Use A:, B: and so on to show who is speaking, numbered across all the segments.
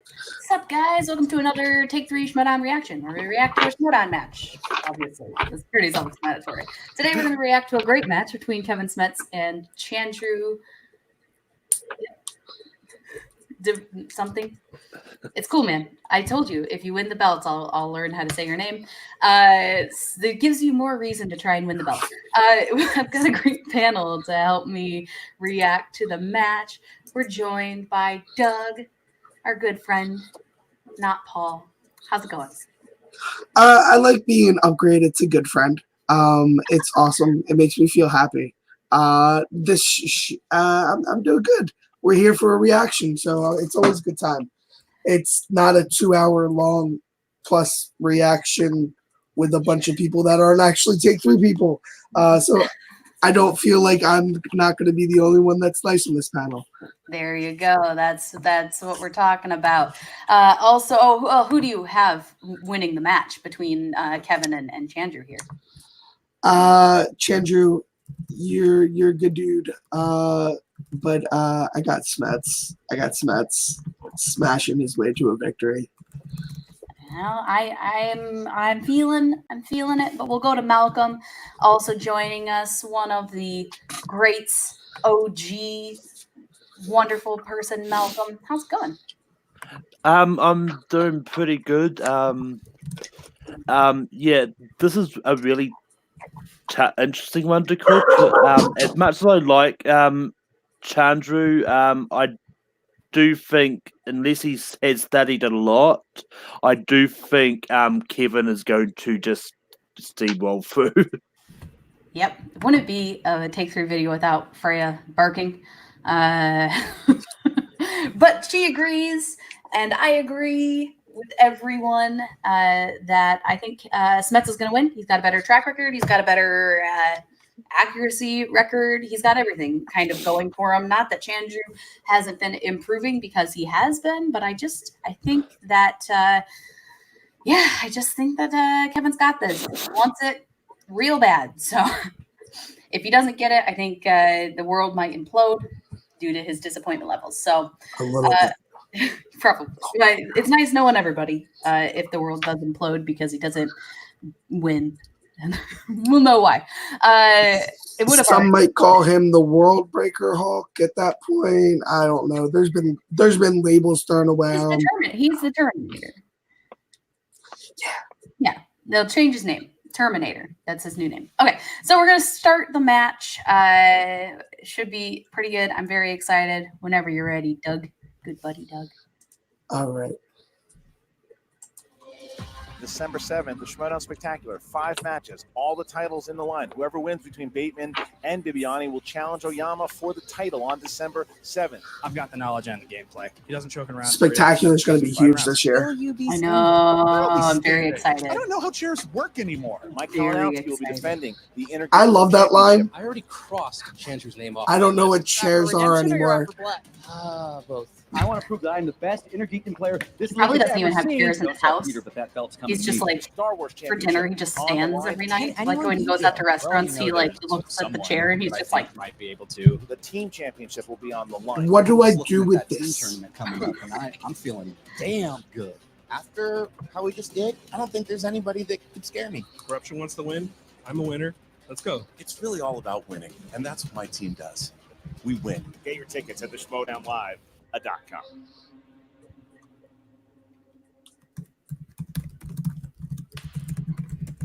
A: What's up, guys? Welcome to another Take 3 Schmoedown reaction, where we react to a Schmoedown match. Obviously, it's pretty self-explanatory. Today, we're going to react to a great match between Kevin Smets and Chandru. Something. It's cool, man. I told you, if you win the belts, I'll learn how to say your name. It gives you more reason to try and win the belt. I've got a great panel to help me react to the match. We're joined by Doug, our good friend, not Paul. How's it going?
B: I like being upgraded to good friend. It's awesome. It makes me feel happy. I'm doing good. We're here for a reaction, so it's always a good time. It's not a 2-hour long plus reaction with a bunch of people that aren't actually Take 3 people. So I don't feel like I'm not going to be the only one that's nice on this panel.
A: There you go. That's what we're talking about. Also, who do you have winning the match between Kevin and Chandru here?
B: Chandru, you're a good dude. But I got Smets. Smashing his way to a victory.
A: Well, I'm feeling it, but we'll go to Malcolm, also joining us, one of the greats, OG, wonderful person, Malcolm. How's it going?
C: I'm doing pretty good. Yeah, this is a really interesting one to cook. As much as I like Chandru, I do think, unless he has studied a lot, I do think Kevin is going to just steamroll through.
A: Yep. Wouldn't it be a Take 3 video without Freya barking? But she agrees, and I agree with everyone that I think Smets is going to win. He's got a better track record. He's got a better accuracy record. He's got everything kind of going for him. Not that Chandru hasn't been improving, because he has been, but I think that Kevin's got this. He wants it real bad. So if he doesn't get it, I think the world might implode due to his disappointment levels. So
B: A little bit.
A: probably. It's nice knowing everybody if the world does implode because he doesn't win. We'll know why.
B: Some might call him the World Breaker Hulk at that point. I don't know. There's been labels thrown around.
A: He's the Terminator. Yeah. They'll change his name. Terminator. That's his new name. Okay, so we're gonna start the match. Should be pretty good. I'm very excited. Whenever you're ready, Doug. Good buddy, Doug.
B: All right.
D: December 7th, the Schmoedown Spectacular. 5 matches, all the titles in the line. Whoever wins between Bateman and Bibiani will challenge Oyama for the title on December 7th.
E: I've got the knowledge and the gameplay. He doesn't choke around.
B: Spectacular is going to be huge this year.
A: I know. I'm very excited.
E: I don't know how chairs work anymore.
D: Mike Kalinowski will be defending the Innergeekdom.
B: I love that line.
F: I already crossed Chandru's name off.
B: I don't know what chairs are anymore.
F: Both.
G: I want to prove that I'm the best Innergeekdom player this
A: He probably
G: league has
A: doesn't even
G: ever
A: have
G: seen.
A: chairs in his house.
G: Peter, but that belt's coming
A: He's
G: to
A: just
G: me.
A: like,
D: Star Wars
A: for dinner, he just stands every night. Like when he goes out to restaurants, he like looks at the chair and he's just like,
E: might be able to.
D: The team championship will be on the line.
B: What do I
F: Looking
B: do
F: at
B: with
F: that team
B: this?
F: tournament coming up, and I'm feeling damn good. After how we just did, I don't think there's anybody that could scare me.
H: Corruption wants to win. I'm a winner. Let's go.
I: It's really all about winning, and that's what my team does. We win.
D: Get your tickets at the Schmoedownlive.com.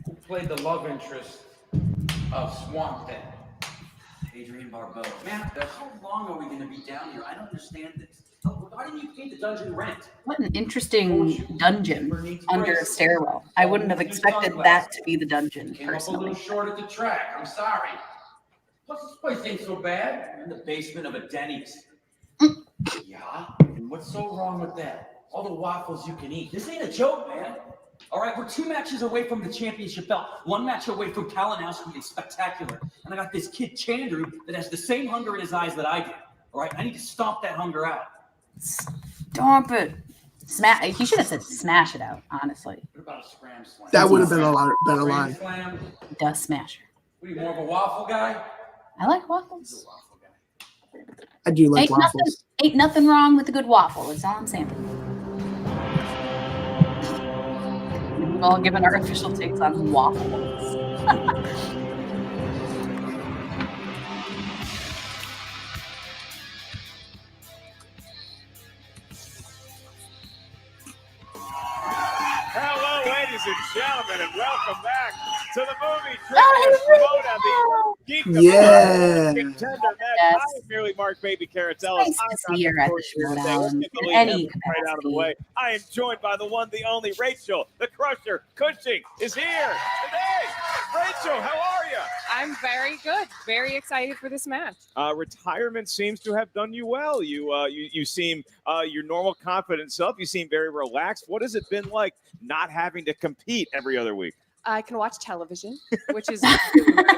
J: Who played the love interest of Swamp Thing?
K: Adrian Barbeau. Man, how long are we going to be down here? I don't understand this. Why didn't you pay the dungeon rent?
A: what an interesting dungeon under a stairwell. I wouldn't have expected that to be the dungeon,
J: Came up a
A: personally.
J: little short at the track. I'm sorry. Plus, this place ain't so bad.
K: We're in the basement of a Denny's.
J: Yeah? And what's so wrong with that? All the waffles you can eat.
K: This ain't a joke, man. All right, we're 2 matches away from the championship belt. 1 match away from Kalinowski and Spectacular. And I got this kid, Chandru, that has the same hunger in his eyes that I do. All right, I need to stomp that hunger out.
A: Stomp it. He should have said smash it out, honestly.
J: What about a scram slam?
B: That would have been a better line.
J: Slam?
A: The smasher.
J: What are you, more of a waffle guy?
A: I like waffles.
B: I do like
A: Ain't
B: waffles.
A: nothing wrong with a good waffle. That's all I'm saying. We've all given our official takes on waffles.
L: Hello, ladies and gentlemen, and welcome back to the movie Trivia Schmoedown, the Geekdom
B: Yeah.
L: contender match. I am merely Mark Baby Caratellis.
A: Nice to see you at the Schmoedown in any capacity.
L: Right out of the way. I am joined by the one, the only Rachel, the Crusher Cushing is here today. Rachel, how are you?
M: I'm very good. Very excited for this match.
L: Retirement seems to have done you well. You seem your normal confident self. You seem very relaxed. What has it been like not having to compete every other week?
M: I can watch television, which is really nice.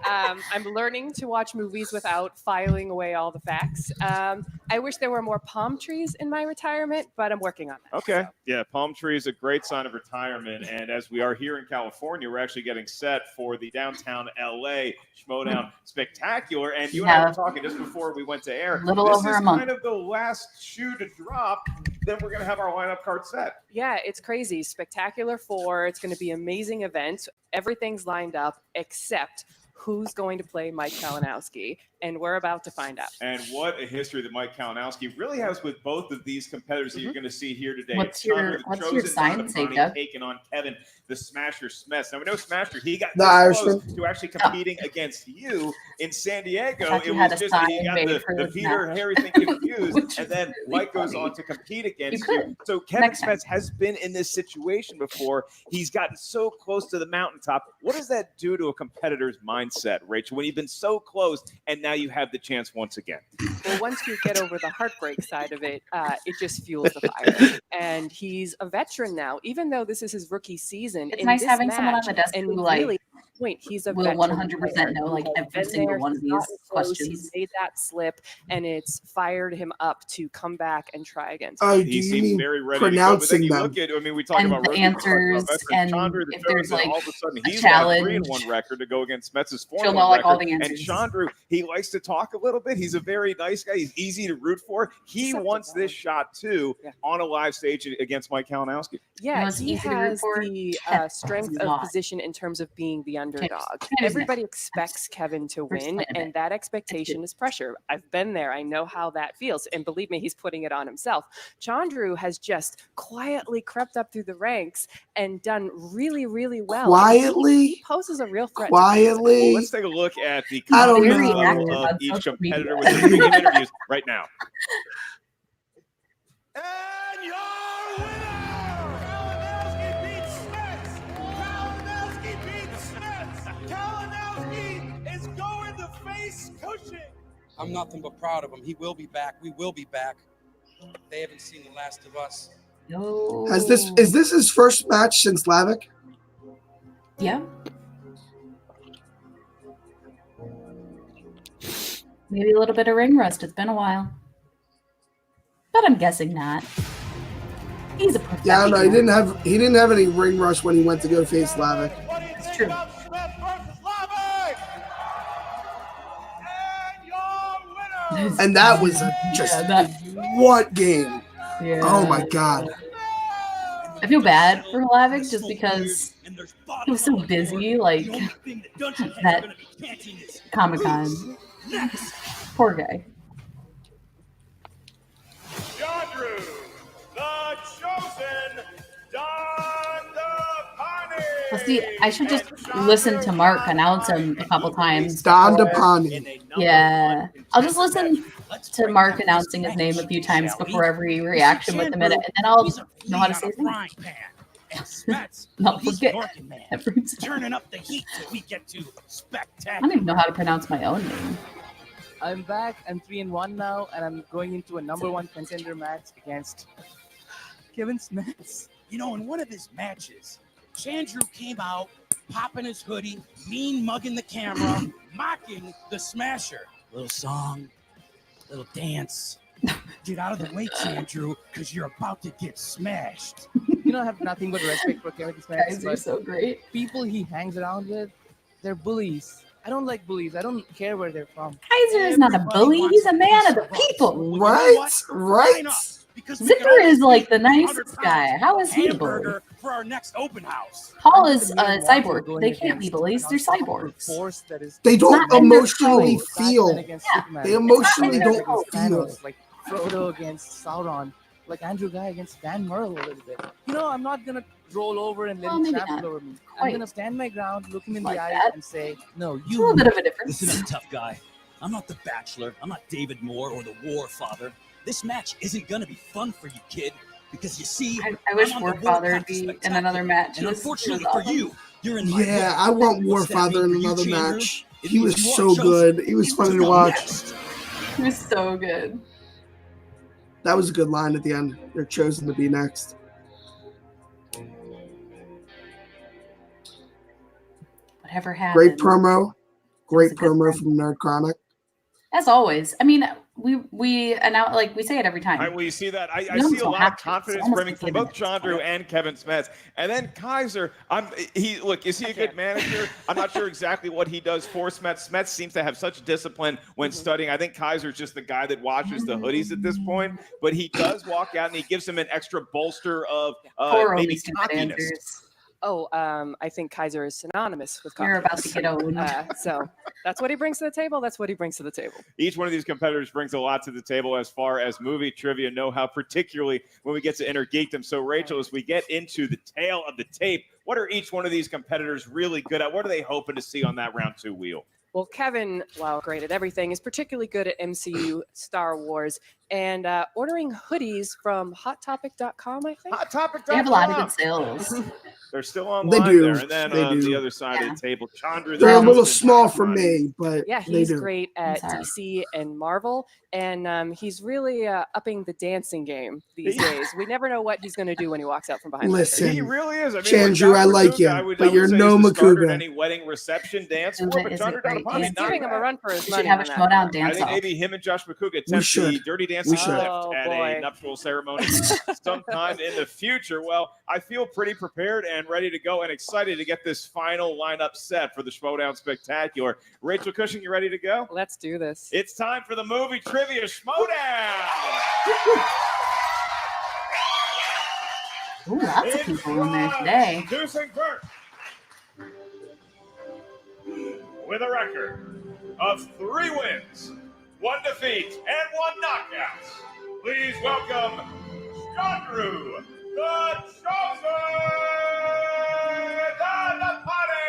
M: I'm learning to watch movies without filing away all the facts. I wish there were more palm trees in my retirement, but I'm working on that.
L: Okay. So. Yeah, palm tree is a great sign of retirement. And as we are here in California, we're actually getting set for the downtown LA Schmoedown Spectacular. And you and I were talking just before we went to air.
A: This is
L: kind of the last shoe to drop. Then we're going to have our lineup card set.
M: Yeah, it's crazy. Spectacular 4. It's going to be an amazing event. Everything's lined up except who's going to play Mike Kalinowski, and we're about to find out.
L: And what a history that Mike Kalinowski really has with both of these competitors that you're going to see here today.
A: What's your sign say, Doug?
L: Taking on Kevin, the Smasher Smets. Now we know Smasher, he got
B: the
L: close
B: Irishman
L: to actually competing against you in San Diego.
A: It
L: was just that he got the Peter Harry thing confused, and then Mike goes on to compete against you. So Kevin Smets has been in this situation before. He's gotten so close to the mountaintop. What does that do to a competitor's mindset, Rachel, when you've been so close and now you have the chance once again?
M: Well, once you get over the heartbreak side of it, it just fuels the fire. And he's a veteran now, even though this is his rookie season.
A: It's nice having someone on the desk who
M: really, he's a
A: will 100% know like every single one of these questions.
M: He's made that slip, and it's fired him up to come back and try again.
B: Oh,
L: he seems very ready
B: pronouncing
L: to go.
B: them?
L: Look at, I mean, we talk
A: and
L: about
A: the answers, and
L: Chandru,
A: if there's like
L: all of a sudden
A: a
L: he's got a
A: challenge,
L: 3-1 record to go against Smets' 4-1
A: she'll know like
L: record.
A: all the answers.
L: And Chandru, he likes to talk a little bit. He's a very nice guy. He's easy to root for. He wants this shot too on a live stage against Mike Kalinowski.
M: Yeah, he has the strength of position in terms of being the underdog. Everybody expects Kevin to win, and that expectation is pressure. I've been there. I know how that feels. And believe me, he's putting it on himself. Chandru has just quietly crept up through the ranks and done really, really well.
B: Quietly?
M: He poses a real threat.
B: Quietly?
L: Well, let's take a look at the
B: confidence
L: level of each competitor with the interviews right now.
N: And your winner, Kalinowski beats Smets. Kalinowski beats Smets. Kalinowski is going to face Cushing.
O: I'm nothing but proud of him. He will be back. We will be back. They haven't seen the last of us.
A: No.
B: Is this his first match since Lavick?
A: Yeah. Maybe a little bit of ring rust. It's been a while. But I'm guessing not. He's a perfect.
B: Yeah, no, he didn't have any ring rush when he went to go face Lavick.
A: It's true.
B: And that was what game?
A: Yeah.
B: Oh my god.
A: I feel bad for Lavick just because he was so busy, like that Comic-Con. Poor guy.
N: Chandru, the chosen Dhandapani.
A: Well, see, I should just listen to Mark announce him a couple times.
B: Dhandapani.
A: Yeah. I'll just listen to Mark announcing his name a few times before every reaction with a minute, and then I'll know how to say his name. Not forget.
P: Turning up the heat so we get to
A: I
P: spectacular.
A: don't even know how to pronounce my own name.
Q: I'm back. I'm 3-1 now, and I'm going into a #1 contender match against Kevin Smets.
P: You know, in one of his matches, Chandru came out, popping his hoodie, mean mugging the camera, mocking the Smasher. Little song, little dance. Get out of the way, Chandru, because you're about to get smashed.
Q: You know, I have nothing but respect for Kevin Smets.
A: Guys are so great.
Q: People he hangs around with, they're bullies. I don't like bullies. I don't care where they're from.
A: Kaiser is not a bully. He's a man of the people.
B: Right? Right?
P: Because we
A: Zipper
P: could
A: is like the
P: always
A: nicest
P: be
A: guy. How is he the
P: hamburger
A: bully?
P: for our next open house.
A: Paul is a cyborg. They can't be bullies. They're cyborgs.
Q: Force that is
B: They don't
A: not in their
B: emotionally
A: code.
B: feel.
Q: Batman against
A: Yeah.
Q: Superman.
B: They emotionally
A: It's not in
B: don't
A: their
B: feel.
Q: Thanos, like Frodo against Sauron, like Andrew Guy against Dan Merle a little bit. You know, I'm not gonna roll over and let
A: Well,
Q: him
A: maybe
Q: trample
A: not
Q: over me. I'm
A: quite
Q: gonna stand my ground, look him in
A: like
Q: the eyes,
A: that.
Q: and say, "No,
A: It's a
Q: you."
A: little bit of a difference.
K: Listen up, tough guy. I'm not the Bachelor. I'm not David Moore or the War Father. This match isn't gonna be fun for you, kid. Because you see,
A: I wish
K: I'm on the
A: Warfather would
K: Warpath
A: be in
K: Spectacular,
A: another match.
K: and
A: This
K: unfortunately
A: was
K: for
A: awesome.
K: you, you're in my way.
B: Yeah, I want
K: What's that
B: Warfather in
K: mean for you,
B: another
K: Chandru?
B: match.
K: It
B: He
K: means
B: was
K: you are
B: so
K: chosen
B: good. He was
K: to
B: funny to
K: go
B: watch.
K: next.
A: It was so good.
B: That was a good line at the end. They're chosen to be next.
A: Whatever happened.
B: Great promo. Great
A: a good
B: promo
A: promo.
B: from Nerd Chronic.
A: As always. I mean, we announce, like we say it every time.
D: All right, well, you see that. I
A: You
D: see a
A: don't
D: lot
A: have
D: of
A: to. It's
D: confidence
A: almost
D: brimming
A: a
D: from
A: given
D: both
A: at this
D: Chandru
A: point.
D: and Kevin Smets. And then Kaiser, is he a good manager? I'm not sure exactly what he does for Smets. Smets seems to have such discipline when studying. I think Kaiser's just the guy that watches the hoodies at this point, but he does walk out and he gives him an extra bolster of
A: Poor
D: maybe
A: only stupid
D: cockiness.
A: answers.
M: Oh, I think Kaiser is synonymous with
A: You're about to
M: confidence.
A: get owned.
M: So that's what he brings to the table. That's what he brings to the table.
D: Each one of these competitors brings a lot to the table as far as movie trivia know-how, particularly when we get to Innergeekdom. So, Rachel, as we get into the tail of the tape, what are each one of these competitors really good at? What are they hoping to see on that round 2 wheel?
M: Well, Kevin, while great at everything, is particularly good at MCU, Star Wars, and ordering hoodies from HotTopic.com, I think.
D: HotTopic.com.
A: They have a lot of good sales.
D: They're still online
B: They do.
D: there. And then
B: They
D: on
B: do.
D: the other side of the table, Chandru.
B: They're a little
D: Dhandapani.
B: small for me, but
M: Yeah,
B: they
M: he's
B: do.
M: great at
A: sorry.
M: DC and Marvel, and he's really upping the dancing game these days. We never know what he's going to do when he walks out from behind. the
B: Listen,
M: curtain.
D: He really is. I mean,
B: Chandru, I like you, but you're
D: say
B: no
D: he's the starter at
B: Makuga.
D: any wedding reception dance
A: Is
D: floor,
A: it-
D: but
A: is it
D: Chandru
A: great
D: Dhandapani,
A: dancing?
D: not
M: Giving him a run for his
A: We
M: money.
A: should have a
M: on that
A: Schmoedown
M: one.
D: I
A: dance
D: think
A: off.
D: maybe him and Josh McCouga attempt the
B: should.
D: Dirty Dancing
B: We should.
D: lift
M: Oh,
D: at a
M: boy.
D: nuptial ceremony sometime in the future. Well, I feel pretty prepared and ready to go and excited to get this final lineup set for the Schmoedown Spectacular. Rachel Cushing, you ready to go?
M: Let's do this.
D: It's time for the movie trivia Schmoedown.
A: Ooh, lots of people in there today.
N: Introducing first, with a record of 3 wins, 1 defeat, and 1 knockout, please welcome Chandru, the Chosen Dhandapani.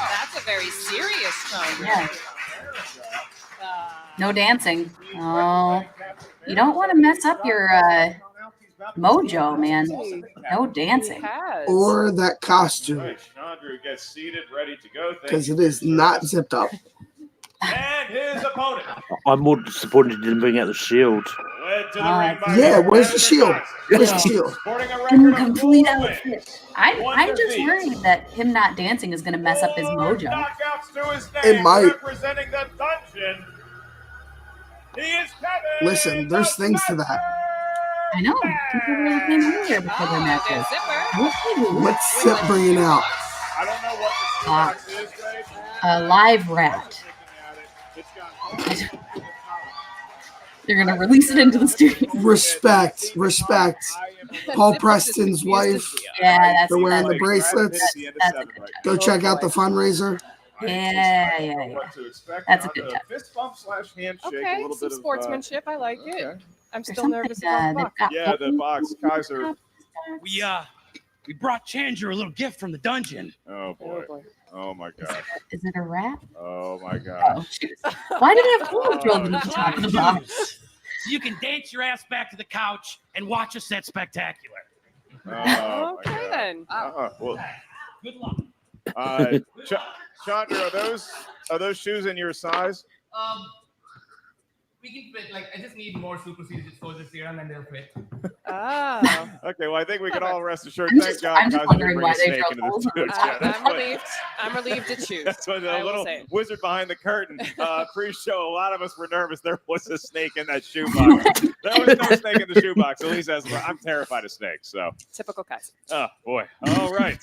R: That's a very serious tone.
A: Yeah. No dancing. Oh, you don't want to mess up your mojo, man. No dancing.
B: Or that costume,
D: Right, Chandru gets seated, ready to go. Thank
B: because
D: you
B: it
D: for
B: is
D: your
B: not
D: service.
B: zipped up.
D: And his opponent,
C: I'm more disappointed he didn't bring out the shield.
N: led to the ring by
B: Yeah,
N: Representative
B: where's the shield?
N: Kaiser,
B: Where's the shield?
N: sporting a
A: In
N: record of
A: complete
N: 4
A: outfit.
N: wins,
A: I'm
N: 1
A: just
N: defeat.
A: worried that him not dancing is going to mess up his
N: 4
A: mojo.
N: knockouts to his
B: It
N: name,
B: might.
N: representing the dungeon. He is Kevin.
B: Listen, there's things to that.
A: I know. People really came in here before their matches. What they do?
B: What's Zip bringing out?
N: I don't know what the box is, Greg.
A: A live rat.
N: It's got
A: They're going to release it into the studio.
B: Respect, respect. Paul Preston's wife.
A: Yeah, that's
B: They're wearing the
A: that's-
B: bracelets.
A: That's a good touch.
B: Go check out the fundraiser.
A: Yeah.
D: What to expect.
A: That's a
D: Chandru,
A: good touch.
D: Fist bump / handshake.
M: Okay,
D: a little
M: some
D: bit
M: sportsmanship. I like it.
D: okay.
M: I'm
A: There's
M: still nervous
A: something,
M: about the
A: they've
M: box.
A: got
D: Yeah, the box. Kaiser.
P: We brought Chandru a little gift from the dungeon.
D: Oh boy. Oh my god.
A: Is it a rat?
D: Oh my
A: Oh,
D: god.
A: shoot. Why did I have hula drilled in the top of the box?
P: So you can dance your ass back to the couch and watch us at Spectacular.
D: Oh,
M: Okay, then.
D: well,
P: Good luck.
D: Chandru, are those shoes in your size?
Q: We can fit, like, I just need more super series exposure serum and they'll fit.
M: Oh.
D: Okay, well I think we can all rest assured.
A: I'm
D: Thank
A: just-
D: God
A: I'm just
D: Kaiser
A: wondering
D: didn't
A: why
D: bring a
A: they
D: snake
A: drilled
D: into the
A: holes in
D: studio.
A: the
D: That's
M: I'm
D: what-
M: relieved. I'm relieved to choose.
D: That's what the
M: I will
D: little
M: say.
D: wizard behind the curtain pre-show. A lot of us were nervous. There was a snake in that shoebox. There was no snake in the shoebox. At least I'm terrified of snakes. So,
M: Typical Kaiser.
D: oh boy. All right.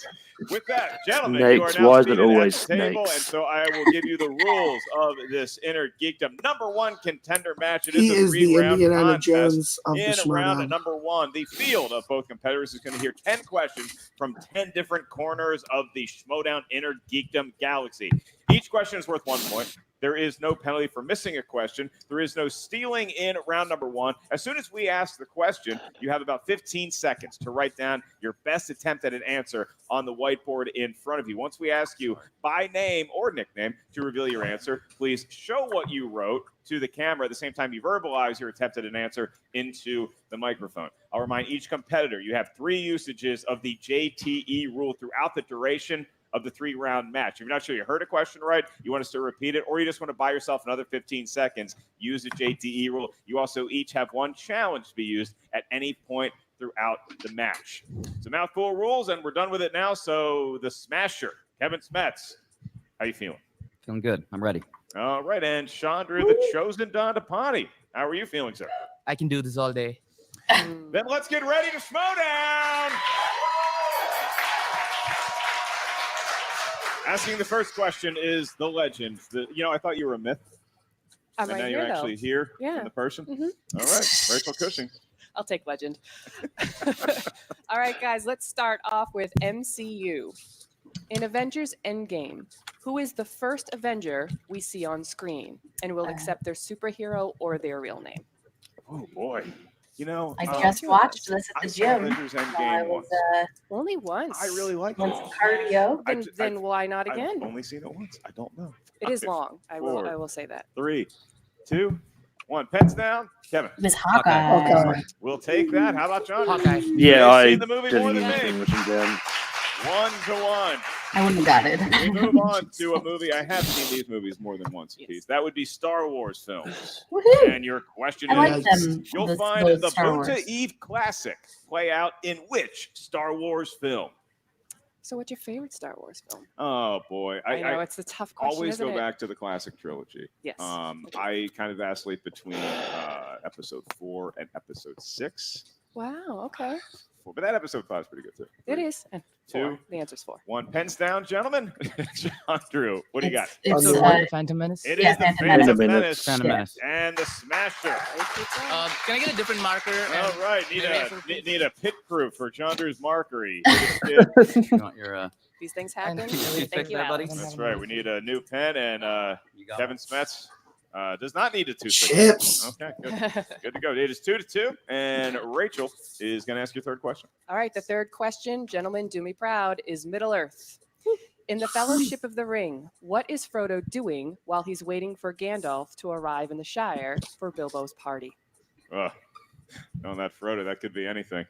D: With that, gentlemen,
C: Snakes,
D: you are
C: why
D: now
C: is it
D: seated
C: always
D: at the table,
C: snakes?
D: and so I will give you the rules of this Innergeekdom. Number 1 contender contender match. It
B: He
D: is a
B: is the
D: three-round
B: Indiana
D: contest.
B: Jones of the
D: In round
B: Schmoedown.
D: number 1, the field of both competitors is going to hear 10 questions from 10 different corners of the Schmoedown Innergeekdom galaxy. Each question is worth 1 point. There is no penalty for missing a question. There is no stealing in round number 1. As soon as we ask the question, you have about 15 seconds to write down your best attempt at an answer on the whiteboard in front of you. Once we ask you by name or nickname to reveal your answer, please show what you wrote to the camera at the same time you verbalize your attempt at an answer into the microphone. I'll remind each competitor you have 3 usages of the JTE rule throughout the duration of the 3-round match. If you're not sure you heard a question right, you want us to repeat it, or you just want to buy yourself another 15 seconds, use the JTE rule. You also each have 1 challenge to be used at any point throughout the match. It's a mouthful of rules, and we're done with it now. So the Smasher, Kevin Smets, how you feeling?
S: Feeling good. I'm ready.
D: All right, and Chandru, the chosen Dhandapani, how are you feeling, sir?
Q: I can do this all day.
D: Then let's get ready to Schmoedown! Asking the first question is the legend. I thought you were a myth.
M: I'm
D: and
M: right
D: now
M: here,
D: you're
M: though.
D: actually here
M: Yeah.
D: in the person.
M: Mhm.
D: All right, Rachel Cushing.
M: I'll take legend. All right, guys, let's start off with MCU. In Avengers Endgame, who is the first Avenger we see on screen and will accept their superhero or their real name?
D: Oh, boy.
A: I just watched this at the gym.
D: Avengers
A: while
D: Endgame
A: I was
M: Only once.
D: I really like
A: doing
D: it.
A: some cardio.
M: Then why not
D: I've
M: again?
D: only seen it once. I don't know.
M: It is
D: 5,
M: long. I
D: 4,
M: will say that.
D: 3, 2, 1. Pens down. Kevin.
A: Miss Hawkeye.
D: We'll take that. How about John?
Q: Hawkeye.
C: Yeah,
D: You've
C: I
D: seen the movie more
C: didn't
D: than
C: even
D: me.
C: finish it again.
D: 1-1.
A: I wouldn't have got it.
D: We move on to a movie. I have seen these movies more than once, Keith. That would be Star Wars films.
A: Woohoo!
D: And your question
A: I like
D: is,
A: them,
D: you'll
A: the-
D: find
A: those
D: the
A: Star Wars.
D: Boonta Eve classic play out in which Star Wars film?
M: So, what's your favorite Star Wars film?
D: Oh, boy.
M: I know it's a tough question.
D: Always
M: isn't
D: go
M: it?
D: back to the classic trilogy.
M: Yes.
D: I kind of vacillate between episode 4 and episode 6.
M: Wow. Okay.
D: But that episode 5 is pretty good, too.
M: It is. And
D: 2.
M: 4. The answer's 4.
D: 1. Pens down, gentlemen. Drew, what do you got?
Q: It's the Phantom Menace.
D: It is the Phantom Menace.
S: Phantom Menace.
D: And the Smasher.
Q: Can I get a different marker?
D: All right, need a pit crew for Chandru's markery.
S: You want your
M: These things happen.
S: fix
M: Thank you,
S: that, buddy?
M: Alex.
D: That's right. We need a new pen, and Kevin Smets does not need a toothpick.
B: Chips.
D: Okay, good. Good to go. It is 2-2, and Rachel is going to ask your third question.
M: All right, the third question, gentlemen, do me proud, is Middle Earth. In the Fellowship of the Ring, what is Frodo doing while he's waiting for Gandalf to arrive in the Shire for Bilbo's party?
D: Knowing that Frodo, that could be anything.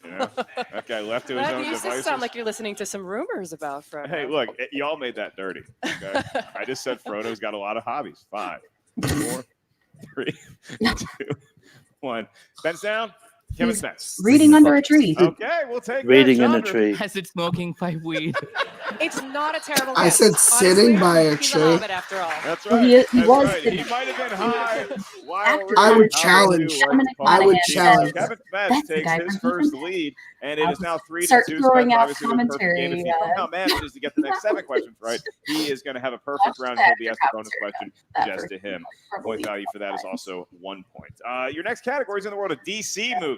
D: That guy left to his own
M: You just
D: devices.
M: sound like you're listening to some rumors about Frodo.
D: Hey, look, y'all made that dirty. Okay? I just said Frodo's got a lot of hobbies. 5, 4, 3, 2, 1. Pens down. Kevin Smets.
A: Reading under a tree.
D: Okay, we'll take
C: Reading
D: that.
C: in a
D: Chandru.
C: tree.
Q: Has it smoking pipe weed?
M: It's not a terrible
B: I
M: guess.
B: said sitting
M: Honestly,
B: by a
M: he's
B: tree.
M: hobbit after all.
D: That's
A: Well,
D: right.
A: he
D: That's
A: was
D: right.
A: sitting.
D: He might have been high.
B: I would challenge. I would challenge.
D: Kevin Smets
A: That's the
D: takes
A: guy
D: his
A: from
D: first
A: Ethan.
D: lead, and it is now 3-2.
A: Start throwing
D: Smets
A: out
D: obviously with a perfect game. If he
A: commentary,
D: somehow manages to get the next 7 questions right, he is going to have a perfect round, and he'll be asked a bonus question just to him. Point value for that is also 1 point. Your next category is in the world of DC movies.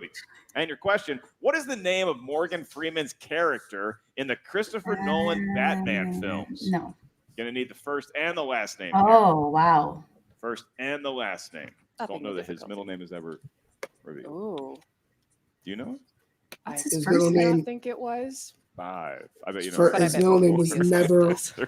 D: And your question, what is the name of Morgan Freeman's character in the Christopher Nolan Batman films?
A: No.
D: Going to need the first and the last name.
A: Oh, wow.
D: First and the last name.
M: That'd
D: Don't
M: be
D: know that his
M: difficult.
D: middle name is ever revealed.
M: Ooh.
D: Do you know it?
A: What's
B: His
A: his
B: middle
A: first
M: I
B: name.
M: don't think it was.
D: 5. I bet you know.
B: For,
M: But I
B: his
M: bet
B: middle name was
D: 4,
B: never
D: 3,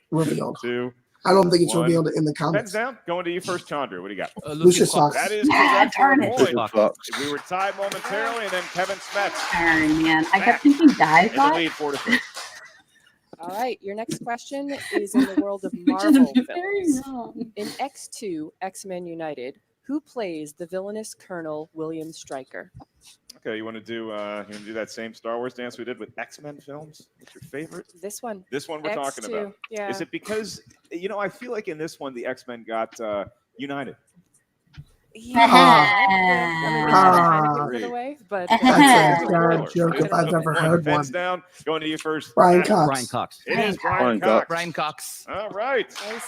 B: revealed.
D: 2.
B: I don't think it's
D: 1.
B: revealed in the
D: Pens
B: comics.
D: down. Going to you first, Chandru. What do you got?
B: Lucius Fox.
D: That is
A: Yeah,
D: correct for
A: darn
D: a
A: it.
D: point.
C: Lucius Fox.
D: We were tied momentarily, and then Kevin Smets
A: Darn, man. I kept thinking Die
D: in the
A: Thought.
D: lead 4-3.
M: All right, your next question is in the world of
A: Which is
M: Marvel
A: very
M: films.
A: wrong.
M: In X2, X-Men United, who plays the villainous Colonel William Stryker?
D: Okay, you want to do that same Star Wars dance we did with X-Men films? What's your favorite?
M: This one.
D: This one we're talking
M: X2,
D: about.
M: yeah.
D: Is it because I feel like in this one the X-Men got united?
M: Yeah, kind of give it away, but
B: That's a bad joke if I've ever heard one.
D: Pens down. Going to you first.
B: Brian
D: Matt.
B: Cox.
S: Brian Cox.
D: It is Brian
C: Brian
D: Cox.
C: Cox.
Q: Brian Cox.
D: All right.
M: Nice.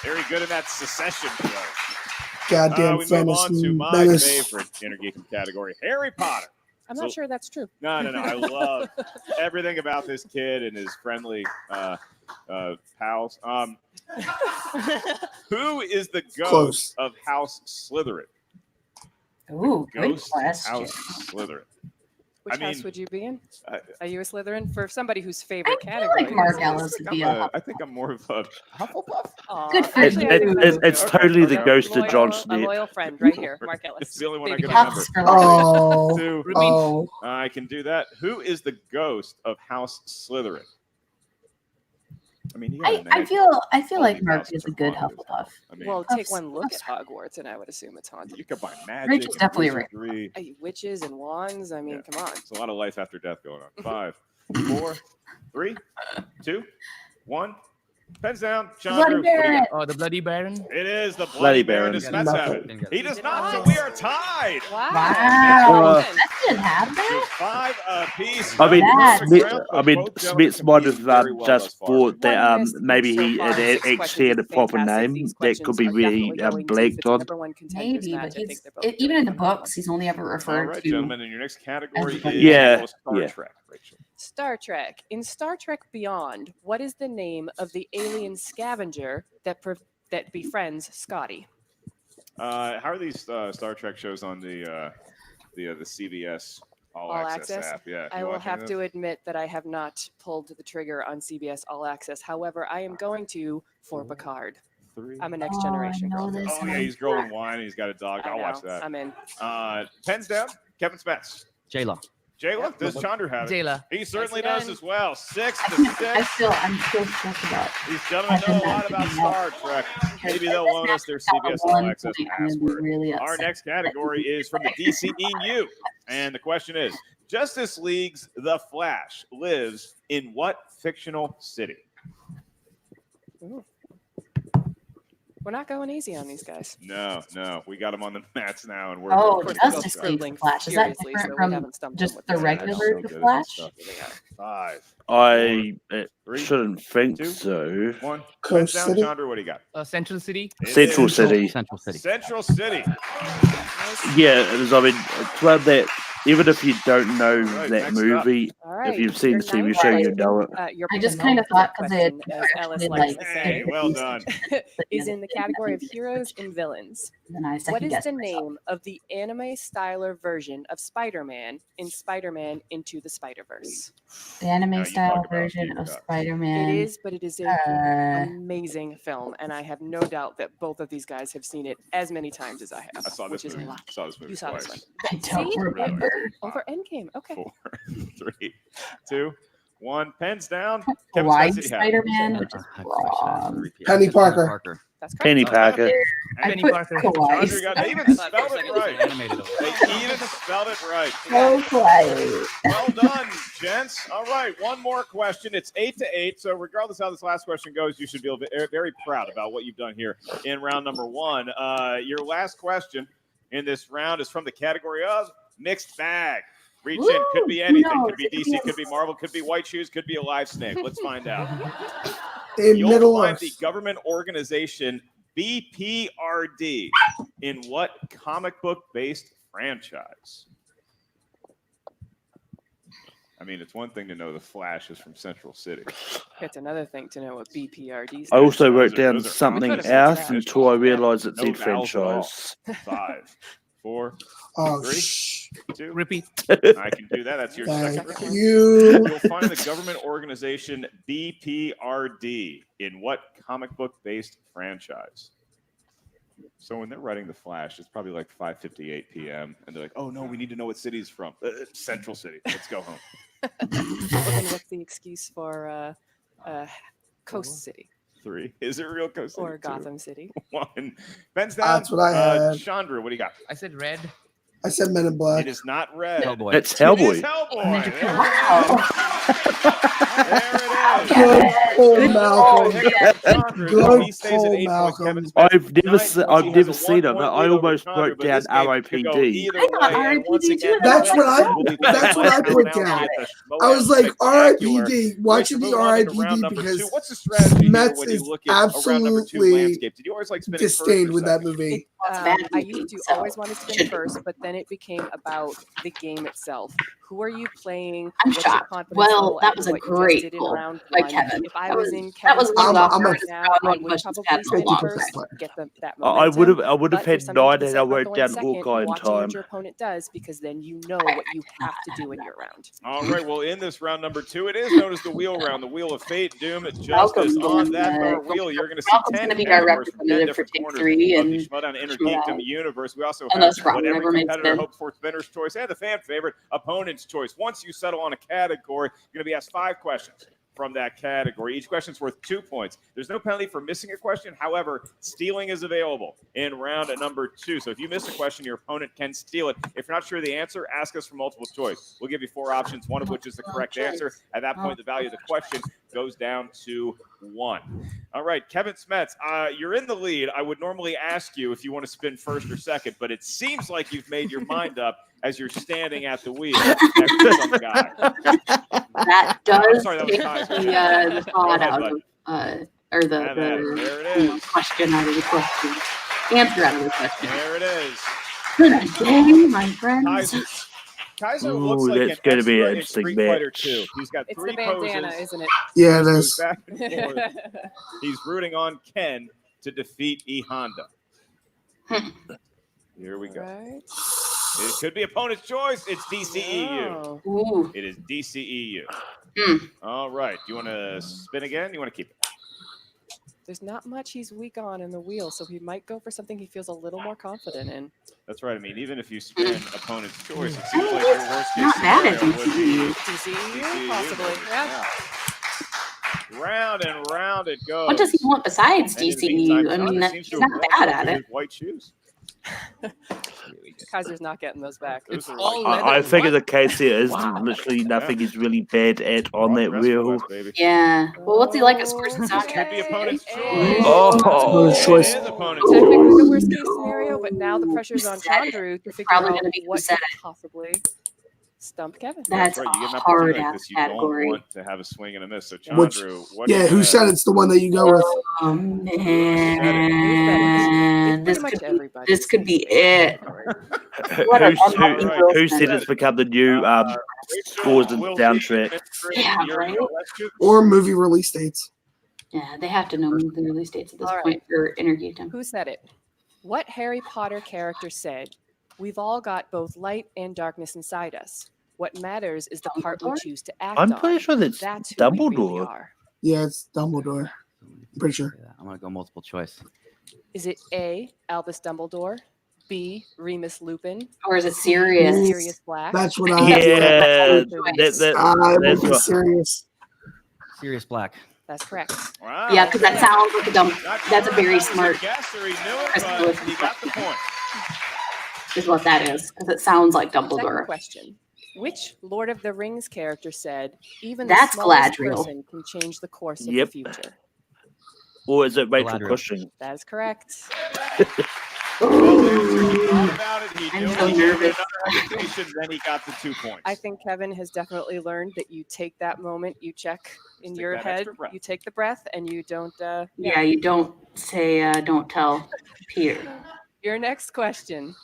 D: Very good in that Secession show.
B: Goddamn
D: we move on to
B: Phantom
D: my
B: Menace.
D: favorite Innergeekdom category, Harry Potter.
M: I'm not sure that's true.
D: No. I love everything about this kid and his friendly pals. Who is the ghost
B: Close.
D: of House Slytherin?
A: Ooh, good
D: Ghost
A: question.
D: House Slytherin.
M: Which house would you be in? Are you a Slytherin? For somebody whose favorite
A: feel
M: category.
A: like Mark Ellis would be a
D: I think I'm more of a Hufflepuff.
M: Aw,
A: Good for
M: actually,
A: you.
C: It's totally the ghost of John
M: a
C: Smith.
M: loyal friend right here, Mark Ellis.
D: It's the only one I
M: Baby
D: can
M: Huffs
D: remember.
A: for life.
B: Oh,
D: Two.
B: oh.
D: I can do that. Who is the ghost of House Slytherin? I mean, you gotta
A: I
D: imagine
A: feel
D: all
A: like
D: these
A: Mark
D: houses
A: is a
D: are
A: good
D: haunted.
A: Hufflepuff.
D: I mean,
M: Well, take one look at Hogwarts, and I would assume it's haunted.
D: you could buy magic.
A: Rachel's
D: and
A: definitely right.
D: wizardry.
M: Witches and wands. I mean,
D: Yeah.
M: come on.
D: There's a lot of life after death going on. 5, 4, 3, 2, 1. Pens down. Chandru,
A: Bloody
D: what do you
A: Baron.
D: got?
Q: Oh, the Bloody Baron.
D: It is the
C: Bloody
D: Bloody Baron.
C: Baron.
D: Does Smets have it?
S: Didn't get
D: He
S: it.
D: does not, so we are tied.
M: Wow.
A: Wow.
C: Uh,
A: That didn't have that.
D: 5 apiece.
C: I mean,
A: That's
C: Smets might have just thought that maybe
M: So
C: he
M: far,
C: had
M: 6
C: actually
M: questions
C: had a
M: is
C: proper
M: fantastic.
C: name
M: These
C: that could be
M: questions are
C: really
M: definitely going to, if
C: blanked
M: it's a
C: on.
M: number one contenders
A: Maybe,
M: match,
A: but
M: I think
A: he's
M: they're both
A: even in the
M: phenomenal.
A: books, he's only ever
D: All
A: referred
D: right,
A: to.
D: gentlemen, and your next category is
C: Yeah,
D: Star
C: yeah.
D: Trek. Rachel.
M: Star Trek. In Star Trek Beyond, what is the name of the alien scavenger that befriends Scotty?
D: How are these Star Trek shows on the CBS All Access app? Yeah,
M: I
D: you
M: will
D: watching
M: have
D: this?
M: to admit that I have not pulled the trigger on CBS All Access. However, I am going to for Picard.
D: 3.
M: I'm a Next
A: Oh, I
M: Generation
A: know
M: girl.
A: this
D: Oh yeah, he's growing wine and he's got a dog.
M: I
D: I'll watch
M: know.
D: that.
M: I'm in.
D: Pens down. Kevin Smets.
S: Jayla.
D: Jayla, does Chandru have it?
Q: Jayla.
D: He certainly
M: Yes, he
D: does
M: does.
D: as well. 6 to
A: I'm
D: 6.
A: still stressed about.
D: These gentlemen know a lot about Star Trek. Maybe they'll loan us their CBS All Access password.
A: Really
D: Our
A: upset.
D: next category is from the DCEU. And the question is, Justice League's The Flash lives in what fictional city?
M: Ooh. We're not going easy on these guys.
D: No. We got them on the mats now. And we're
A: Oh,
D: going
A: Justice
D: for
A: League
M: Scribbling
A: Flash. Is that
M: furiously,
A: different
M: so we
A: from
M: haven't stumped
A: just
M: them with
A: the
M: this.
A: regular
D: So
A: The
D: good at
A: Flash?
D: this stuff. 5,
C: I
D: 3,
C: shouldn't think
D: 2,
C: so.
D: 1.
B: Coast
D: Pens down.
B: City?
D: Chandru, what do you got?
Q: Central City.
D: It
C: Central
D: is
C: City.
S: Central City.
D: Central City.
C: Yeah, it is. I mean, it's one that even if you don't know
D: Right,
C: that
D: next up.
C: movie,
M: All right.
C: if you've seen
M: your
C: the TV
M: ninth
C: show, you
M: question,
C: know it.
M: Your
A: I just kind of thought because it
M: question, as Alice
A: actually
M: likes
A: like
M: to
D: Hey,
M: say,
D: well done.
M: is in the category of heroes and villains.
A: then I
M: What
A: second
M: is
A: guess
M: the
A: myself.
M: name of the anime styler version of Spider-Man in Spider-Man Into the Spider-Verse?
A: The anime
D: you
A: style
D: talk about
A: version
D: Deep
A: of
D: Cuts.
A: Spider-Man.
M: It is, but it is an
A: Uh,
M: amazing film, and I have no doubt that both of these guys have seen it as many times as I have.
D: I saw this
M: which is
D: movie.
M: a lot.
D: Saw this movie
M: You saw
D: twice.
M: this one.
A: I don't
M: See?
A: remember.
M: Over Endgame. Okay.
D: 4, 3, 2, 1. Pens down. Kevin
A: Hawaii
D: Smets, did you have it?
A: Spider-Man, which is wrong.
B: Penny Parker.
M: That's correct.
C: Penny Parker.
A: I
Q: Penny
A: put
Q: Parker.
A: Hawaii.
D: Chandru got they even spelled it right. They even spelled it right.
A: So quiet.
D: Well done, gents. All right, one more question. It's 8 to 8. So regardless how this last question goes, you should feel very proud about what you've done here in round number 1. Your last question in this round is from the category of mixed bag. Reach in. Could be anything. Could be DC. Could be Marvel. Could be White Shoes. Could be a live snake. Let's find out.
B: In
D: You'll
B: Middle
D: find
B: Earth.
D: the government organization BPRD in what comic book based franchise? I mean, it's one thing to know the Flash is from Central City.
M: It's another thing to know what BPRD
C: I also
D: Those
C: wrote
D: are-
C: down
D: those are
C: something
D: comic books.
C: else until I realised it's
D: No
C: a
D: vowels at all.
C: franchise.
D: 5, 4,
B: Oh,
D: 3, 2.
Q: Repeat.
D: I can do that. That's your
B: thank
D: second.
B: you.
D: You'll find the government organization BPRD in what comic book based franchise? So when they're writing The Flash, it's probably like 5:58 p.m. and they're like, "Oh no, we need to know what city he's from. Central City. Let's go home."
M: Well, then what's the excuse for Coast City
D: 3. Is it real Coast City?
M: or Gotham City?
D: 1. Ben's down.
B: That's what I had.
D: Chandru, what do you got?
Q: I said red.
B: I said Men in Black.
D: It is not red.
S: Hellboy.
C: It's
D: It
C: Hellboy.
D: is Hellboy. There it is.
A: Wow.
B: Good pull, Malcolm.
D: Chandru,
B: Good
D: he stays at
B: pull,
D: 8 points.
B: Malcolm.
D: Kevin Smets,
C: I've never
D: 9
C: se-
D: points.
C: I've
D: He
C: never
D: has a
C: seen it.
D: 1-point
C: I
D: lead over
C: almost
D: Chandru,
C: wrote
D: but
C: down
D: this game could go
C: RIPD.
D: either
A: I thought
D: way. And once
A: RIPD
D: again,
A: too.
B: That's what I.
D: will be
B: That's what I put down. I was like RIPD, watching the RIPD because
D: what's the strategy here
B: Smets
D: when you
B: is
D: look at a round number 2
B: absolutely
D: landscape? Did you always like spinning first
B: disdained
D: or
B: with that
D: second?
B: movie.
M: I used to always want to spin first, but then it became about the game itself. Who are you playing?
A: I'm
M: What's
A: shocked.
M: your confidence
A: Well,
M: level
A: that
M: after
A: was a
M: what you just
A: great
M: did in
A: pull
M: round
A: by
M: one?
A: Kevin.
M: If I
A: That
M: was
A: was-
M: in
A: that
M: Kevin's
A: was one of
M: spot
A: the
M: right
A: hardest
M: now,
A: round
M: I
A: one
M: would
A: questions
M: probably
A: had in a
M: spin
A: long
M: first,
A: time.
M: get that
C: I
M: momentum.
C: would have
M: But there's
C: had
M: something to
C: 9
M: be
C: and
M: said
C: I
M: about
C: wrote
M: going
C: down
M: second,
C: Hawkeye in
M: watching what
C: time.
M: your opponent does, because then you know what you have to do in your round.
D: All right, well, in this round number 2, it is known as the wheel round, the wheel of fate, doom, justice.
A: Malcolm's
D: On that far wheel, you're going to see 10 categories from 10 different corners of the Schmoedown Innergeekdom universe. We also have what every competitor hopes for: spinner's choice and the fan favorite, opponent's choice. Once you settle on a category, you're going to be asked 5 questions from that category. Each question's worth 2 points. There's no penalty for missing a question. However, stealing is available in round number 2. So if you miss a question, your opponent can steal it. If you're not sure of the answer, ask us for multiple choice. We'll give you 4 options, one of which is the correct answer. At that point, the value of the question goes down to 1. All right, Kevin Smets, you're in the lead. I would normally ask you if you want to spin first or second, but it seems like you've made your mind up as you're standing at the wheel next to some guy.
A: That does
D: sorry, that was
A: take
D: Kaiser.
A: the thought out
D: bud.
A: of, or the
D: There it is.
A: question out of the question. Answer out of the question.
D: There it is.
A: Good day, my friends.
D: Kaiser
C: Ooh,
D: looks like
C: that's
D: an
C: gonna be
D: expert
C: an
D: in
C: interesting
D: Street
C: match.
D: Fighter 2. He's got
M: It's
D: 3
M: the bandana,
D: poses.
M: isn't it?
B: Yeah, it
D: Goes
B: is.
D: back and forth. He's rooting on Ken to defeat E Honda. Here we go.
M: Right.
D: It could be opponent's choice. It's DCEU.
A: Ooh.
D: It is DCEU.
A: Mm.
D: All right. Do you want to spin again? You want to keep it?
M: There's not much he's weak on in the wheel, so he might go for something he feels a little more confident in.
D: That's right. I mean, even if you spin opponent's choice, it seems like your worst case
A: Not bad at
D: scenario would be
M: DCEU, possibly. Yeah.
D: Round and round it goes.
A: What does he want besides
D: And in the
A: DCEU?
D: meantime,
A: I mean,
D: Chandru seems
A: he's
D: to have
A: not
D: warmed
A: bad
D: up
A: at
D: to
A: it.
D: his white shoes.
M: Kaiser's not getting those back.
D: Those are
C: I think in the case here is literally nothing is really bad at on that wheel.
A: Yeah. Well, what's he like at Scores and Sound?
D: Could be opponent's choice.
B: Opponent's choice.
D: It is opponent's
M: Technically
D: choice.
M: the worst case scenario, but now the pressure's on Chandru to figure
A: Probably
M: out
A: gonna be
M: what
A: who said
M: could possibly stump Kevin.
A: That's
D: right. You get an
A: a
D: opportunity like
A: hard-ass
D: this. You
A: category.
D: don't want to have a swing and a miss. So
B: Which,
D: Chandru, what do
B: yeah,
D: you
B: who
D: have?
B: said it's the one that you go with?
A: Oh man, this
M: Pretty much
A: could be,
M: everybody.
A: this could be it. What an unlucky
C: Who said it's become the new Scores and Soundtrack?
A: Yeah, right.
B: Or movie release dates.
A: Yeah, they have to know the release dates at this
M: All
A: point for Innergeekdom.
M: Who said it? What Harry Potter character said, "We've all got both light and darkness inside us. What matters is the part we choose to act on."
C: I'm pretty sure that's
M: who we really
C: Dumbledore.
M: are.
B: Yeah, it's Dumbledore. Pretty sure.
S: Yeah, I'm gonna go multiple choice.
M: Is it A, Albus Dumbledore, B, Remus Lupin,
A: Or is it
M: C,
A: Sirius?
M: Sirius Black?
B: That's what I
C: Yeah,
B: that's
C: that's what.
B: serious.
S: Sirius Black.
M: That's correct.
D: Wow.
A: Yeah, because that sounds like a dumb. That's a very
D: That was
A: smart.
D: guess, or he knew it,
A: Chris
D: but
A: Lewis
D: he got the point.
A: is what that is, because it sounds like
M: Second
A: Dumbledore.
M: question. Which Lord of the Rings character said, "Even
A: That's
M: the smallest
A: Galadriel.
M: person can change the course of
C: Yep.
M: the future"?
C: Or is it Rachel
S: Galadriel.
C: Cushing?
M: That is correct.
D: Well, he thought about it. He
A: I'm
D: knew
A: so
D: it. He gave it
A: nervous.
D: another hesitation, then he got the 2 points.
M: I think Kevin has definitely learned that you take that moment, you check in
D: Take
M: your
D: that
M: head,
D: extra breath.
M: you take the breath, and you don't.
A: Yeah, you don't say, don't tell Peter.
M: Your next question.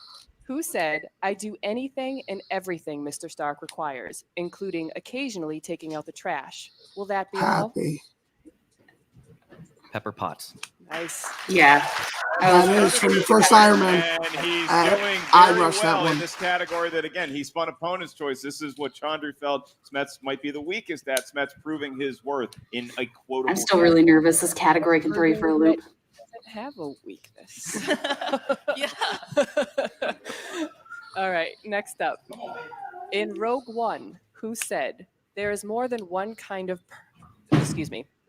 M: Who said, "I do anything and everything Mr. Stark requires, including occasionally taking out the trash"? Will that be all?
B: Happy.
S: Pepper Potts.
M: Nice.
A: Yeah.
B: That is from the first Iron Man.
D: And he's
B: I-
D: doing
B: I
D: very
B: rushed that
D: well in
B: one.
D: this category that, again, he spun opponent's choice. This is what Chandru felt Smets might be the weakest at. Smets proving his worth in a quotable
A: I'm still really nervous. This category can throw you for a loop.
M: Doesn't have a weakness. All right, next up. In Rogue One, who said, "There is more than one kind of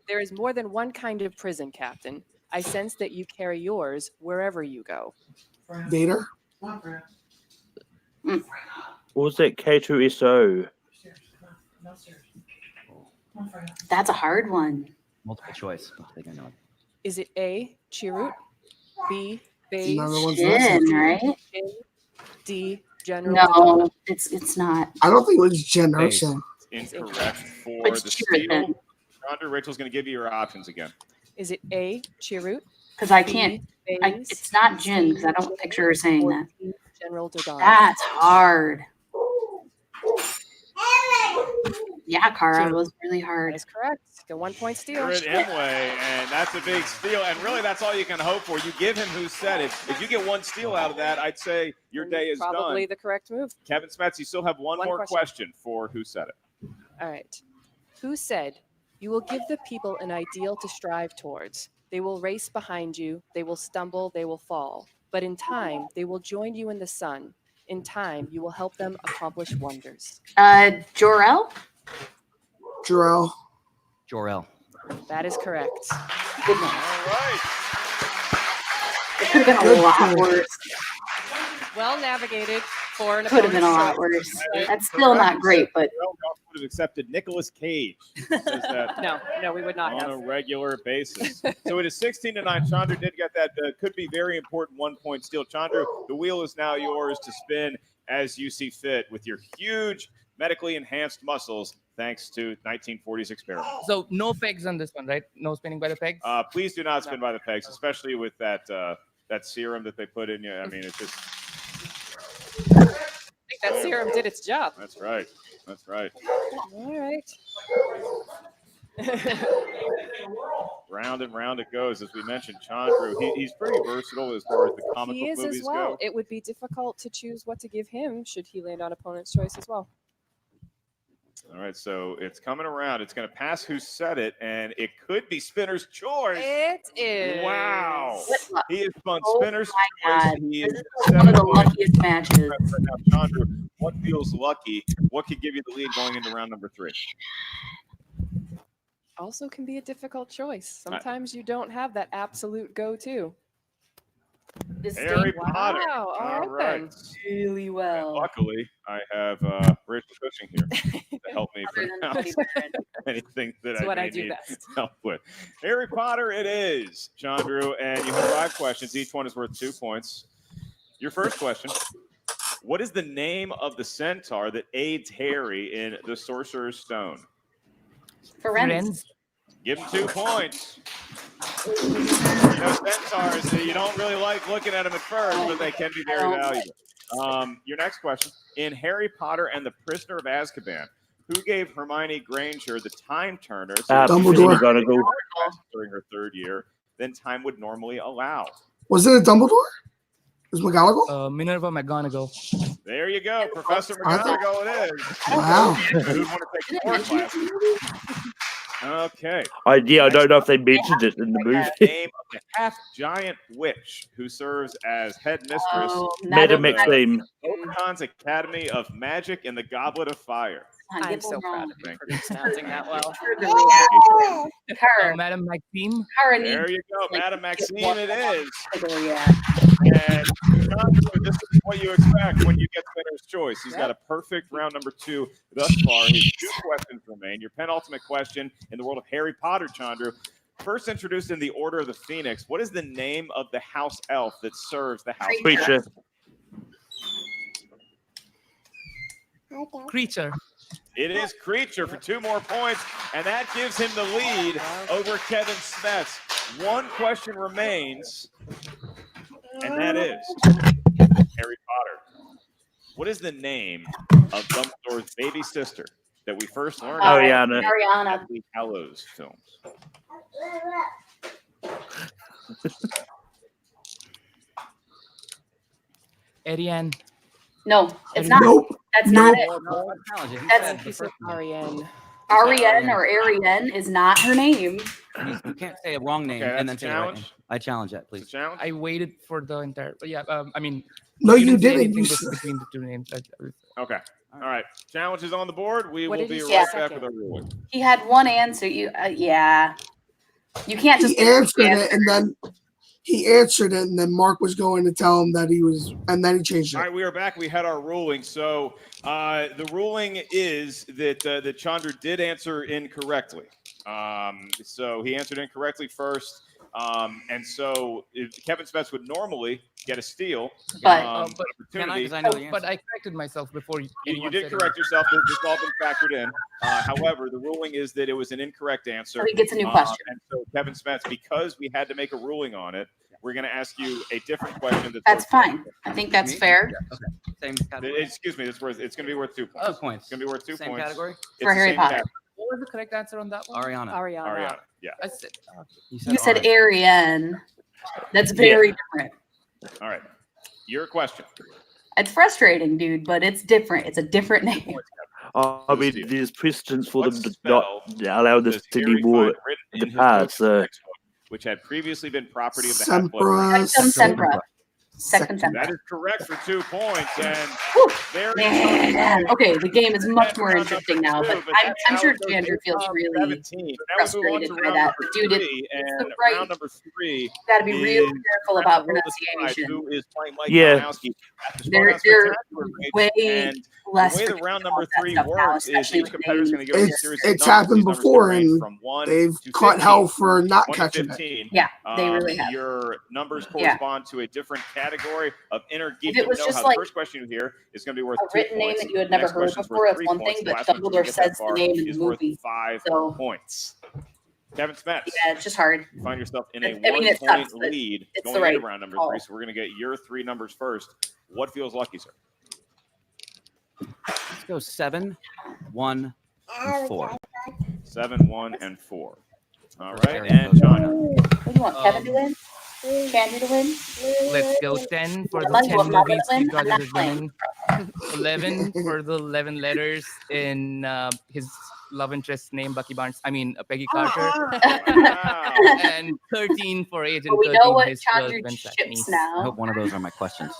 M: there is more than one kind of prison, Captain. I sense that you carry yours wherever you go."
B: Vader.
C: Or was that K2SO?
A: That's a hard one.
S: Multiple choice. I think I know it.
M: Is it A, Chirrut, B, Baze,
B: None of the ones
A: Jin, right?
M: D, General
A: No,
M: Dhandapani?
A: it's not.
B: I don't think it was Jen Ursa.
D: Incorrect for
A: It's
D: the
A: Chirrut,
D: steal.
A: then.
D: Chandru, Rachel's going to give you your options again.
M: Is it A, Chirrut?
A: Because I can't. It's not Jin because I don't picture her saying that.
M: General Dhandapani.
A: That's hard. Yeah, Kara, it was really hard.
M: That's correct. Get 1 point steal.
D: You're at Emway, and that's a big steal. And really, that's all you can hope for. You give him who said it. If you get one steal out of that, I'd say your day is
M: Probably
D: done.
M: the correct move.
D: Kevin Smets, you still have one more question for who said it.
M: All right. Who said, "You will give the people an ideal to strive towards. They will race behind you. They will stumble. They will fall. But in time, they will join you in the sun. In time, you will help them accomplish wonders."
A: Jor-El?
B: Jarrell.
S: Jor-El.
M: That is correct.
A: Good one.
D: All right.
A: It could have been a lot worse.
M: Well navigated for an
A: Could have been a
M: opponent's
A: lot
M: choice.
A: worse. That's still not great, but
D: Would have accepted Nicolas Cage. Says that
M: No, we would not
D: on
M: have.
D: a regular basis. So it is 16-9. Chandru did get that. Could be very important 1 point steal. Chandru, the wheel is now yours to spin as you see fit with your huge medically enhanced muscles, thanks to 1940s experiment.
Q: So no pegs on this one, right? No spinning by the pegs.
D: Please do not spin by the pegs, especially with that that serum that they put in you. I mean, it's just.
M: I think that serum did its job.
D: That's right. That's right.
M: All right.
D: Round and round it goes. As we mentioned, Chandru, he's pretty versatile as far as the comic
M: He
D: book
M: is
D: movies
M: as well.
D: go.
M: It would be difficult to choose what to give him should he land on opponent's choice as well.
D: All right, so it's coming around. It's going to pass who said it, and it could be Spinner's choice.
M: It is.
D: Wow. He has spun
A: Oh
D: Spinner's
A: my
D: choice.
A: God.
D: He
A: This
D: is
A: is one of the luckiest matches.
D: Right now, Chandru, what feels lucky? What could give you the lead going into round number 3?
M: Also can be a difficult choice. Sometimes you don't have that absolute go-to.
D: Harry Potter.
M: Wow.
D: All right.
M: Then.
A: Really well.
D: And luckily, I have Rachel Cushing here to help me pronounce anything that
M: That's
D: I
M: what
D: may
M: I do
D: need
M: best.
D: help with. Harry Potter it is, Chandru, and you have 5 questions. Each one is worth 2 points. Your first question, what is the name of the centaur that aids Harry in the Sorcerer's Stone?
A: Firenze.
D: Give him 2 points. You know, centaurs, you don't really like looking at them at first, but they can be very valuable. Your next question. In Harry Potter and the Prisoner of Azkaban, who gave Hermione Granger the time turner
B: Dumbledore.
D: during her 3rd year than time would normally allow?
B: Was it a Dumbledore? Was McGonagall?
Q: Minerva McGonagall.
D: There you go. Professor McGonagall it is.
B: Wow.
D: Who'd want to take 4 classes? Okay.
C: I don't know if they mentioned it in the movie.
D: Name of the half-giant witch who serves as headmistress
C: Madam Maxime.
D: Oberkon's Academy of Magic and the Goblet of Fire.
M: I'm so proud of you for pronouncing that well.
Q: Madam Maxime.
D: There you go. Madam Maxime it is.
A: Yeah.
D: And this is what you expect when you get Spinner's choice. He's got a perfect round number 2 thus far. His 2 questions remain. Your penultimate question in the world of Harry Potter, Chandru. First introduced in the Order of the Phoenix, what is the name of the house elf that serves the house?
C: Creature.
Q: Creature.
D: It is Creature for 2 more points, and that gives him the lead over Kevin Smets. 1 question remains, and that is Harry Potter. What is the name of Dumbledore's baby sister that we first learned
C: Ariana.
D: in the Hallows films?
Q: Ariane.
A: No, it's not.
B: Nope.
A: That's not it.
M: That's you said Ariane.
A: Ariane or Ariane is not her name.
S: You can't say a wrong name
D: Okay,
S: and
D: that's
S: then
D: a
S: say the right
D: challenge.
S: name. I challenge that, please.
D: Challenge?
Q: I waited for the entire. Yeah. I mean.
B: No, you
Q: say
B: didn't.
Q: anything
B: You
Q: between the 2 names.
D: Okay. All right. Challenge is on the board. We
A: What
D: will
A: did
D: be
A: he
D: right
A: say?
D: back with our ruling.
A: He had one answer. Yeah. You can't just
B: He answered it, and then he answered it, and then Mark was going to tell him that he was, and then he changed it.
D: All right, we are back. We had our ruling. So the ruling is that that Chandru did answer incorrectly. So he answered incorrectly first. And so Kevin Smets would normally get a steal.
Q: But
D: Opportunity.
Q: but I corrected myself before
D: You did correct yourself. This all been factored in. However, the ruling is that it was an incorrect answer.
A: So he gets a new question.
D: And so Kevin Smets, because we had to make a ruling on it, we're going to ask you a different question.
A: That's fine. I think that's fair.
S: Same category.
D: Excuse me. It's going to be worth 2 points.
S: Oh, points.
D: It's going to be worth 2
S: Same
D: points.
S: category?
D: It's
A: For
D: the
A: Harry
D: same
A: Potter.
D: category.
Q: What was the correct answer on that one?
D: Ariana. Yeah.
Q: I said,
A: You said Ariane. That's very different.
D: All right. Your question.
A: It's frustrating, dude, but it's different. It's a different name.
C: I mean, there's precedence for them to not allow this to anymore in the past.
D: Which had previously been property of the
B: Sempra.
A: Second.
D: That is correct for 2 points. And there
A: Man. Okay, the game is much more interesting now, but I'm sure Chandru feels really frustrated by that. But dude, it's the right.
D: Round number 3.
A: Got to be real careful about pronunciation.
D: Who is playing Mike
C: Yeah.
D: Kalinowski.
A: They're way less.
D: The way the round number 3 works is each competitor is going to give us a series of
B: It's
D: numbers.
B: happened
D: These numbers
B: before,
D: can range
B: and
D: from 1
B: they've
D: to
B: caught
D: 15.
B: hell for not
D: 1 to
B: catching it.
D: 15.
A: Yeah, they really have.
D: Your numbers correspond to a different category of Innergeekdom.
A: If it was just
D: the
A: like
D: first question you hear is going to be worth
A: a
D: 2
A: written name
D: points.
A: that you had
D: The
A: never
D: next
A: heard
D: question's
A: before,
D: worth
A: it's
D: 3
A: one
D: points.
A: thing,
D: The
A: but
D: last one, if you
A: Dumbledore
D: get that
A: says the
D: far,
A: name in the
D: is worth
A: movie.
D: 5
A: So
D: points. Kevin Smets.
A: yeah, it's just hard.
D: You find yourself in a
A: I mean, it
D: 1-point
A: sucks, but
D: lead
A: it's
D: going
A: the right
D: into round number
A: call.
D: 3. So we're going to get your 3 numbers first. What feels lucky, sir?
S: Let's go 7, 1, and 4.
D: 7, 1, and 4. All right, and China.
A: What do you want, Kevin to win? Chandru to win?
Q: let's go 10 for the
A: Like,
Q: 10
A: well, not
Q: movies
A: gonna
Q: he
A: win,
Q: got
A: I'm
Q: as
A: not
Q: a villain. 11 for the 11 letters in his love interest name, Bucky Barnes. I mean, Peggy Carter. And 13 for Agent
A: Well, we
Q: 13,
A: know what
Q: his
A: Chandru
Q: 12
A: ships
Q: niece.
S: I
A: now.
S: hope one of those are my questions.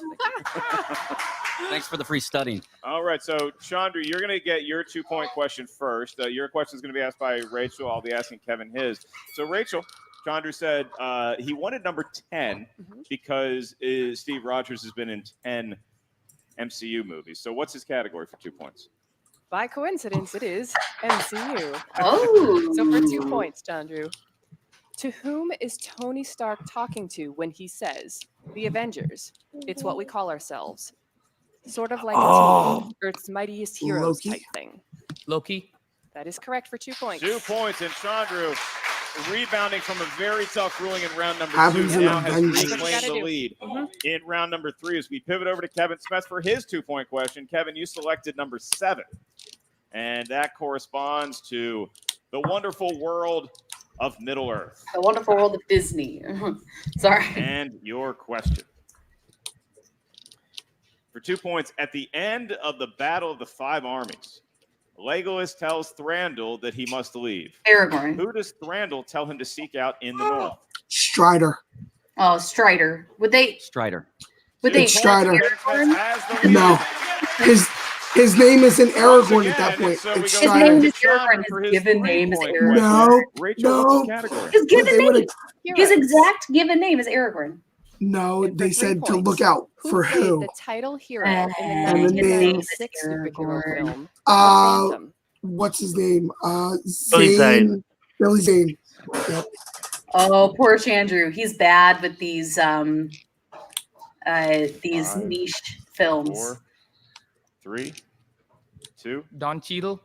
S: Thanks for the free studying.
D: All right, so Chandru, you're going to get your 2-point question first. Your question is going to be asked by Rachel. I'll be asking Kevin his. So, Rachel, Chandru said he wanted number 10 because Steve Rogers has been in 10 MCU movies. So, what's his category for 2 points?
M: By coincidence, it is MCU.
A: Oh.
M: So for 2 points, Chandru. To whom is Tony Stark talking to when he says, "The Avengers, it's what we call ourselves"? Sort of like a team, Earth's mightiest heroes
B: Loki.
M: type thing.
Q: Loki.
M: That is correct for 2 points.
D: 2 points, and Chandru, rebounding from a very tough ruling in round number 2,
B: Happens in
D: now has
B: Avengers.
D: reclaimed the lead in round number 3 as we pivot over to Kevin Smets for his 2-point question. Kevin, you selected number 7, and that corresponds to the wonderful world of Middle Earth.
A: The wonderful world of Disney. Sorry.
D: And your question. For 2 points, at the end of the Battle of the Five Armies, Legolas tells Thranduil that he must leave.
A: Aragorn.
D: Who does Thranduil tell him to seek out in the north?
B: Strider.
A: Oh, Strider. Would they?
S: Strider.
A: Would they?
B: It's Strider.
A: Aragorn?
B: No. His name isn't Aragorn at that point. It's
A: His
B: Strider.
A: name is Aragorn. His given name is Aragorn.
B: No.
A: His given
B: They
A: name.
B: would've-
A: His exact given name is Aragorn.
B: No, they said to look out for
M: Who played
B: who.
M: the title hero
A: And
M: in
B: the
M: the
B: name-
M: 1996 superhero film? Phantom?
B: What's his name?
C: Billy
B: Zane. Billy Zane. Yep.
A: Oh, poor Chandru. He's bad with these niche films.
D: 4, 3, 2.
Q: Don Cheadle.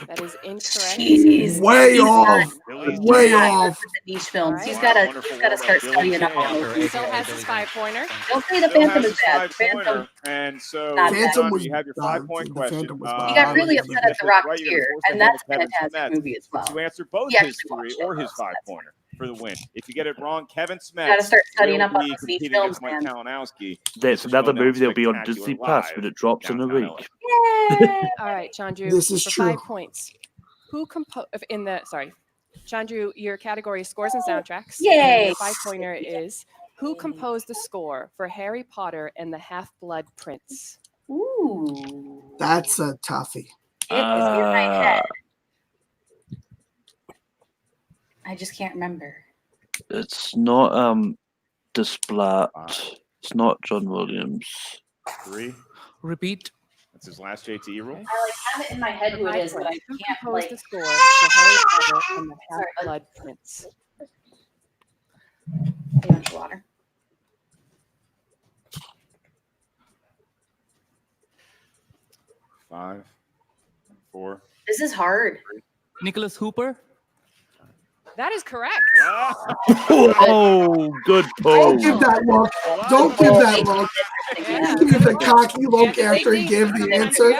M: That is incorrect.
A: Jeez.
B: Way
A: He's
B: off.
A: not-
B: Way
A: he's not
B: off.
A: with the niche films.
M: Alright.
A: He's gotta start studying up on those.
M: He still has his 5-pointer.
A: Don't say the
D: Still
A: Phantom
D: has
A: is
D: his
A: bad.
D: 5-pointer,
A: Phantom.
D: and so
A: Not bad.
B: Phantom was
D: you have your
B: bad.
D: 5-point
B: The
D: question.
B: Phantom was
A: He
B: bad.
A: got really upset at the Rocketeer, and that's a fantastic movie as well.
D: To answer both
A: He
D: his
A: actually
D: 3
A: watched
D: or
A: it,
D: his
A: so that's
D: 5-pointer for the win. If you get it wrong, Kevin Smets
A: Gotta start studying
D: will
A: up on
D: be
A: those niche
D: competing
A: films,
D: against Mike
A: man.
D: Kalinowski.
C: There's another
D: Schmoedown
C: movie that'll be on
D: Spectacular
C: Disney Plus
D: live
C: when it drops in a
D: downtown
C: week.
M: All right, Chandru.
B: This is
M: for
B: true.
M: 5 points. Who composed in the Chandru, your category is scores and soundtracks.
A: Yay.
M: Your 5-pointer is who composed the score for Harry Potter and the Half-Blood Prince?
A: Ooh.
B: That's a toughie.
A: It was in my head. I just can't remember.
C: It's not Desplat. It's not John Williams.
D: 3.
Q: Repeat.
D: That's his last JTE rule.
A: I have it in my head who it is, but I
M: Who
A: can't
M: composed the score for Harry Potter and the Half-Blood Prince?
A: A bunch of water.
D: 5, 4.
A: This is hard.
Q: Nicholas Hooper.
M: That is correct.
C: Oh, good pull.
B: Don't give that look. Don't give that look. He gave the cocky look after he gave the answer.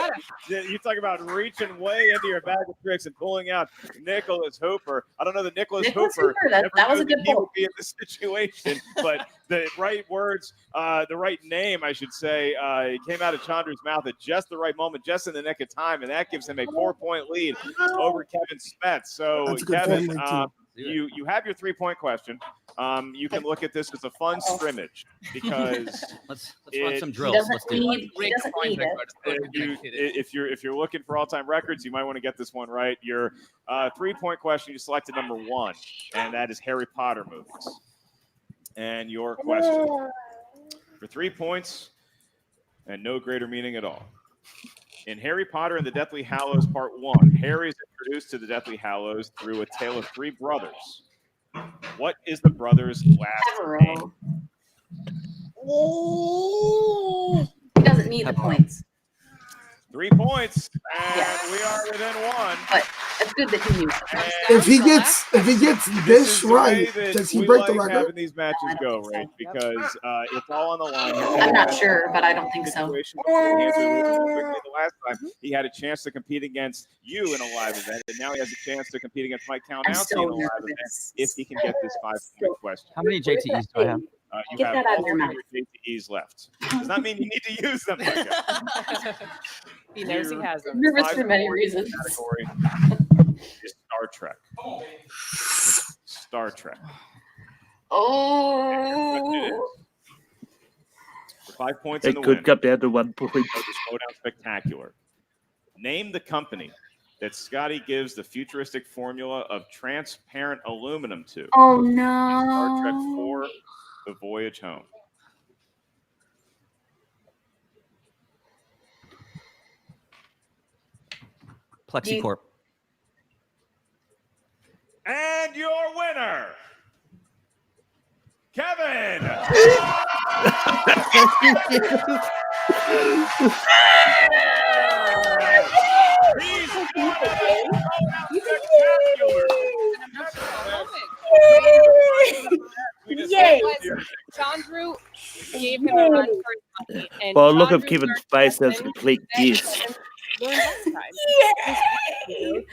D: You talk about reaching way into your bag of tricks and pulling out Nicholas Hooper. I don't know that Nicholas Hooper
A: that was a good
D: he would
A: pull.
D: be in this situation, but the right words, the right name, I should say, it came out of Chandru's mouth at just the right moment, just in the nick of time, and that gives him a 4-point lead over Kevin Smets. So, Kevin, you have your 3-point question. You can look at this as a fun scrimmage because
S: let's run some drills. Let's do
D: if you're looking for all-time records, you might want to get this one right. Your 3-point question, you selected number 1, and that is Harry Potter movies. And your question for 3 points and no greater meaning at all. In Harry Potter and the Deathly Hallows Part 1, Harry is introduced to the Deathly Hallows through a tale of 3 brothers. What is the brother's last name?
A: He doesn't need the points.
D: 3 points, and we are within 1.
A: But it's good that he knew it.
B: If he gets this right, does he break the record?
D: Having these matches go right because it's all on the line.
A: I'm not sure, but I don't think so.
D: The last time he had a chance to compete against you in a live event, and now he has a chance to compete against Mike Kalinowski in a live event if he can get this 5-point question.
S: How many JTEs do I have?
D: You
A: Get
D: have
A: that out of
D: all
A: your
D: 3
A: mouth.
D: JTEs left. Does not mean you need to use them.
M: He knows he has them.
A: Nervous for many reasons.
D: Category is Star Trek. Star Trek.
A: Oh.
D: For 5 points in
C: It
D: the
C: could
D: win.
C: come down to 1 point.
D: Of the Schmoedown Spectacular. Name the company that Scotty gives the futuristic formula of transparent aluminum to.
A: Oh
D: In
A: no.
D: Star Trek 4, The Voyage Home.
S: Plexicorp.
D: And your winner, Kevin.
M: Yay! Chandru gave him a run for his money. And
C: Well, look at
M: Chandru
C: Kevin's face. That's a complete guess.
M: learn next time.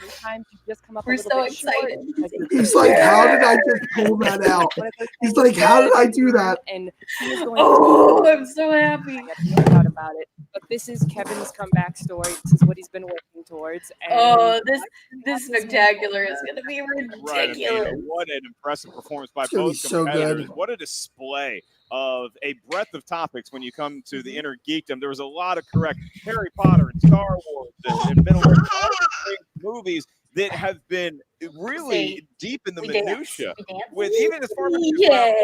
M: Sometimes you just come up
A: We're
M: a little
A: so
M: bit short
A: excited.
M: because you're
B: He's like, how did I just pull that out? He's like, how did I do that?
M: And he is going
A: Oh,
M: to
A: I'm so happy.
M: no doubt about it. But this is Kevin's comeback story. This is what he's been working towards. And
A: Oh, this spectacular is going to be
D: Right.
A: ridiculous.
D: I mean, what an impressive performance by
B: It's gonna be
D: both
B: so
D: competitors.
B: good.
D: What a display of a breadth of topics when you come to the Innergeekdom. There was a lot of correct Harry Potter and Star Wars and Middle-earth movies that have been really deep in the minutia. With even as far as you guys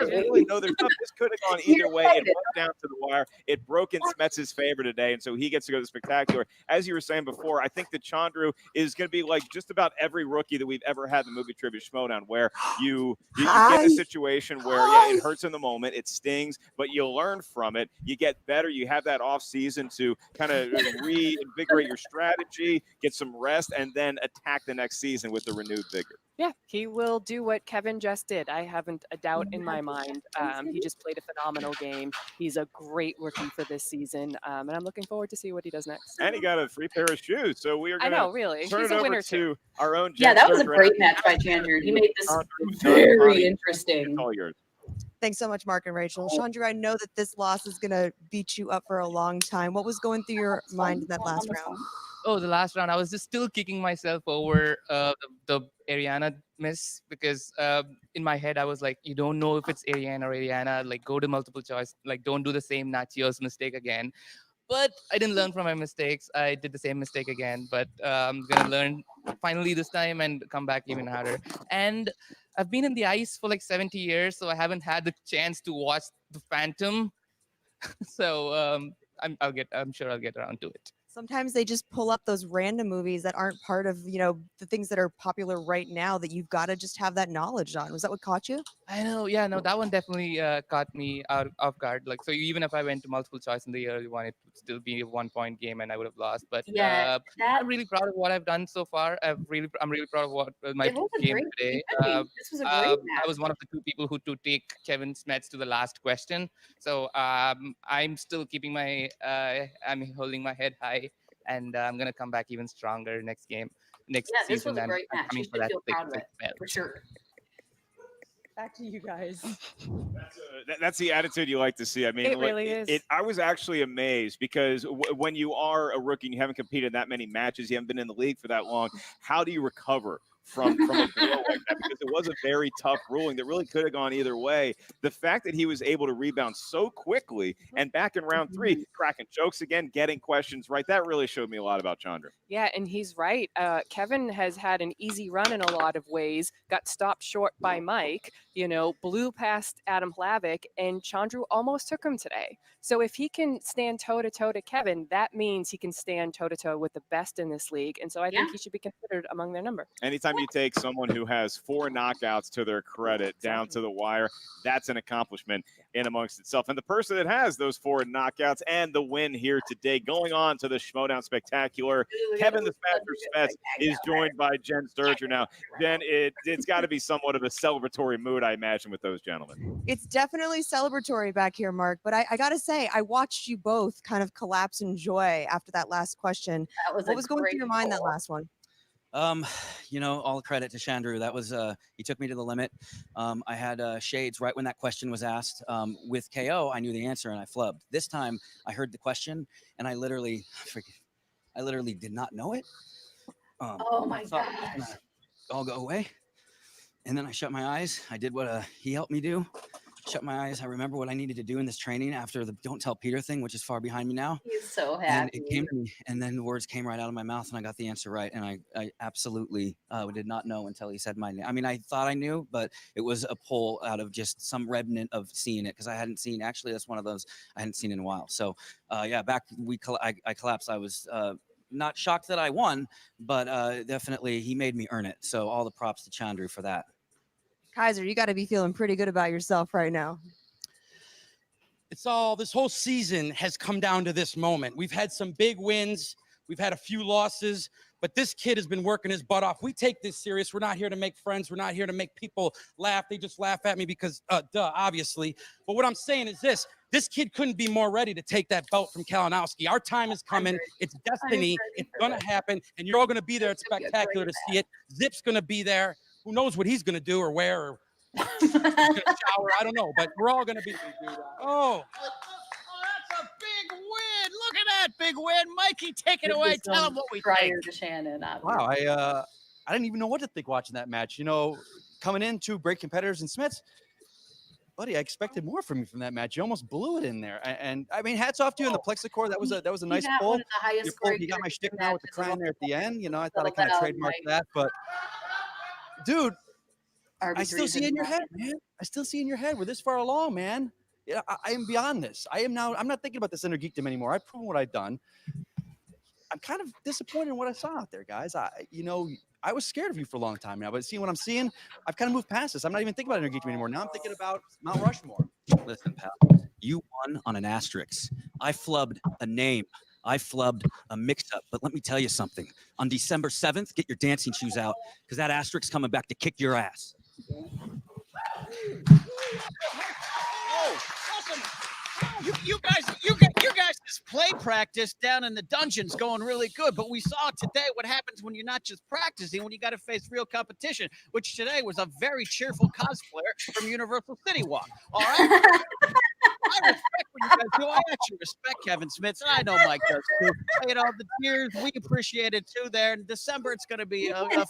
D: really know there's stuff. This could have gone either way. It went down to the wire. It broke in Smets' favor today, and so he gets to go to the spectacular. As you were saying before, I think that Chandru is going to be like just about every rookie that we've ever had in the movie trivia Schmoedown, where you get in a situation where it hurts in the moment, it stings, but you learn from it. You get better. You have that off season to kind of reinvigorate your strategy, get some rest, and then attack the next season with the renewed vigor.
M: yeah, he will do what Kevin just did. I haven't a doubt in my mind. He just played a phenomenal game. He's a great rookie for this season, and I'm looking forward to see what he does next.
D: And he got a free pair of shoes. So we are
M: I
D: going
M: know, really.
D: to turn
M: He's
D: it
M: a
D: over
M: winner
D: to our own
A: Yeah, that was a
D: Jen
A: great
D: Sturgeon.
A: match by Chandru. He made this
D: Dhandapani.
A: very interesting.
D: It's all yours.
T: Thanks so much, Mark and Rachel. Chandru, I know that this loss is going to beat you up for a long time. What was going through your mind in that last round?
Q: Oh, the last round, I was just still kicking myself over the Ariana miss because in my head I was like, you don't know if it's Ariana or Ariana. Like, go to multiple choice. Like, don't do the same Nachios mistake again. But I didn't learn from my mistakes. I did the same mistake again. But I'm gonna learn finally this time and come back even harder. And I've been in the ice for like 70 years, so I haven't had the chance to watch The Phantom. So I'm sure I'll get around to it.
T: Sometimes they just pull up those random movies that aren't part of, the things that are popular right now that you've got to just have that knowledge on. Was that what caught you?
Q: I know, yeah, no, that one definitely caught me off guard. Like, so even if I went to multiple choice in the early one, it would still be a 1-point game, and I would have lost. But I'm really proud of what I've done so far. I'm really proud of what my
A: It was a
Q: game
A: great
Q: today.
A: This was a great match.
Q: I was one of the 2 people who to take Kevin Smets to the last question. So I'm still keeping I'm holding my head high, and I'm gonna come back even stronger next season.
A: This was a great match. You should feel proud of it, for sure.
M: Back to you guys.
D: That's the attitude you like to see. I mean,
M: it really is.
D: I was actually amazed because when you are a rookie and you haven't competed in that many matches, you haven't been in the league for that long, how do you recover from a blow like that? Because it was a very tough ruling that really could have gone either way. The fact that he was able to rebound so quickly and back in round 3, cracking jokes again, getting questions right, that really showed me a lot about Chandru.
M: Yeah, and he's right. Kevin has had an easy run in a lot of ways, got stopped short by Mike, blew past Adam Hlavik, and Chandru almost took him today. So if he can stand toe-to-toe to Kevin, that means he can stand toe-to-toe with the best in this league. And so I think he should be considered among their number.
D: Anytime you take someone who has 4 knockouts to their credit down to the wire, that's an accomplishment in amongst itself. And the person that has those 4 knockouts and the win here today, going on to the Schmoedown Spectacular, Kevin the Smasher Smets is joined by Jen Sturger. Now, Jen, it's got to be somewhat of a celebratory mood, I imagine, with those gentlemen.
T: It's definitely celebratory back here, Mark. But I got to say, I watched you both kind of collapse in joy after that last question. What was going through your mind that last one?
U: All credit to Chandru. That was he took me to the limit. I had shades right when that question was asked. With KO, I knew the answer and I flubbed. This time, I heard the question and I literally did not know it.
A: Oh my gosh!
U: I'll go away, and then I shut my eyes. I did what he helped me do. Shut my eyes. I remember what I needed to do in this training after the "Don't Tell Peter" thing, which is far behind me now.
A: He's so happy.
U: And it came to me, and then the words came right out of my mouth, and I got the answer right. And I absolutely did not know until he said my name. I mean, I thought I knew, but it was a pull out of just some remnant of seeing it because I hadn't seen. Actually, that's one of those I hadn't seen in a while. So, I collapsed. I was not shocked that I won, but definitely he made me earn it. So all the props to Chandru for that.
T: Kaiser, you got to be feeling pretty good about yourself right now.
P: This whole season has come down to this moment. We've had some big wins. We've had a few losses, but this kid has been working his butt off. We take this serious. We're not here to make friends. We're not here to make people laugh. They just laugh at me because, obviously. But what I'm saying is this kid couldn't be more ready to take that belt from Kalinowski. Our time is coming. It's destiny. It's going to happen, and you're all going to be there. It's spectacular to see it. Zip's going to be there. Who knows what he's going to do or where or he's going to shower. I don't know, but we're all going to be. Oh,
V: that's a big win. Look at that big win. Mikey, take it away. Tell him what we
A: prior to Shannon.
E: Wow, I didn't even know what to think watching that match. Coming in 2 great competitors in Smets, buddy, I expected more from you from that match. You almost blew it in there. And I mean, hats off to you in the Plexicor. That was a nice pull. You got my shtick now with the crown there at the end. I thought I kind of trademarked that, but dude, I still see in your head, man. I still see in your head. We're this far along, man. Yeah, I am beyond this. I'm not thinking about this Innergeekdom anymore. I've proven what I've done. I'm kind of disappointed in what I saw out there, guys. I was scared of you for a long time now, but seeing what I'm seeing, I've kind of moved past this. I'm not even thinking about Innergeekdom anymore. Now I'm thinking about Mount Rushmore.
U: Listen, pal, you won on an asterisk. I flubbed a name. I flubbed a mix-up. But let me tell you something. On December 7th, get your dancing shoes out because that asterisk's coming back to kick your ass.
V: Oh, listen. You guys' play practice down in the dungeon's going really good, but we saw today what happens when you're not just practicing, when you got to face real competition, which today was a very cheerful cosplayer from Universal City Walk. All right? I respect what you guys do. I actually respect Kevin Smets, and I know Mike does too. The tears, we appreciate it too there. In December, it's going to be a good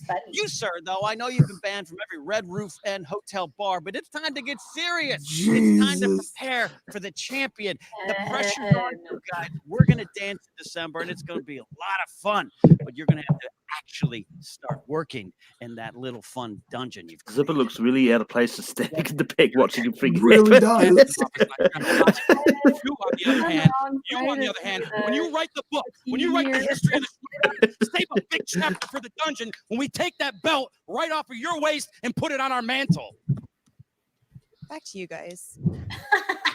V: time. You, sir, though, I know you've been banned from every Red Roof and hotel bar, but it's time to get serious.
B: Jesus.
V: It's time to prepare for the champion. The pressure's on you guys. We're going to dance in December, and it's going to be a lot of fun, but you're going to have to actually start working in that little fun dungeon you've created.
C: Zipper looks really out of place to stand in the pig watching him freaking
B: Really does.
O: You, on the other hand, when you write the book, when you write the history of the save a big chapter for the dungeon, when we take that belt right off of your waist and put it on our mantle.
T: Back to you guys.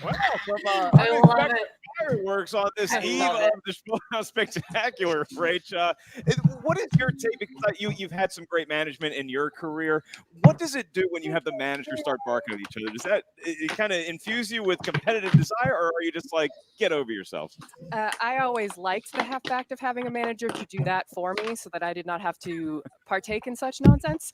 D: Wow, from
A: I love it.
D: fireworks on this
A: I
D: eve
A: love
D: of
A: it.
D: the Schmoedown Spectacular, Rach. What is your take? Because you've had some great management in your career. What does it do when you have the managers start barking at each other? Does that it kind of infuse you with competitive desire, or are you just like, get over yourself?
M: I always liked the fact of having a manager to do that for me so that I did not have to partake in such nonsense.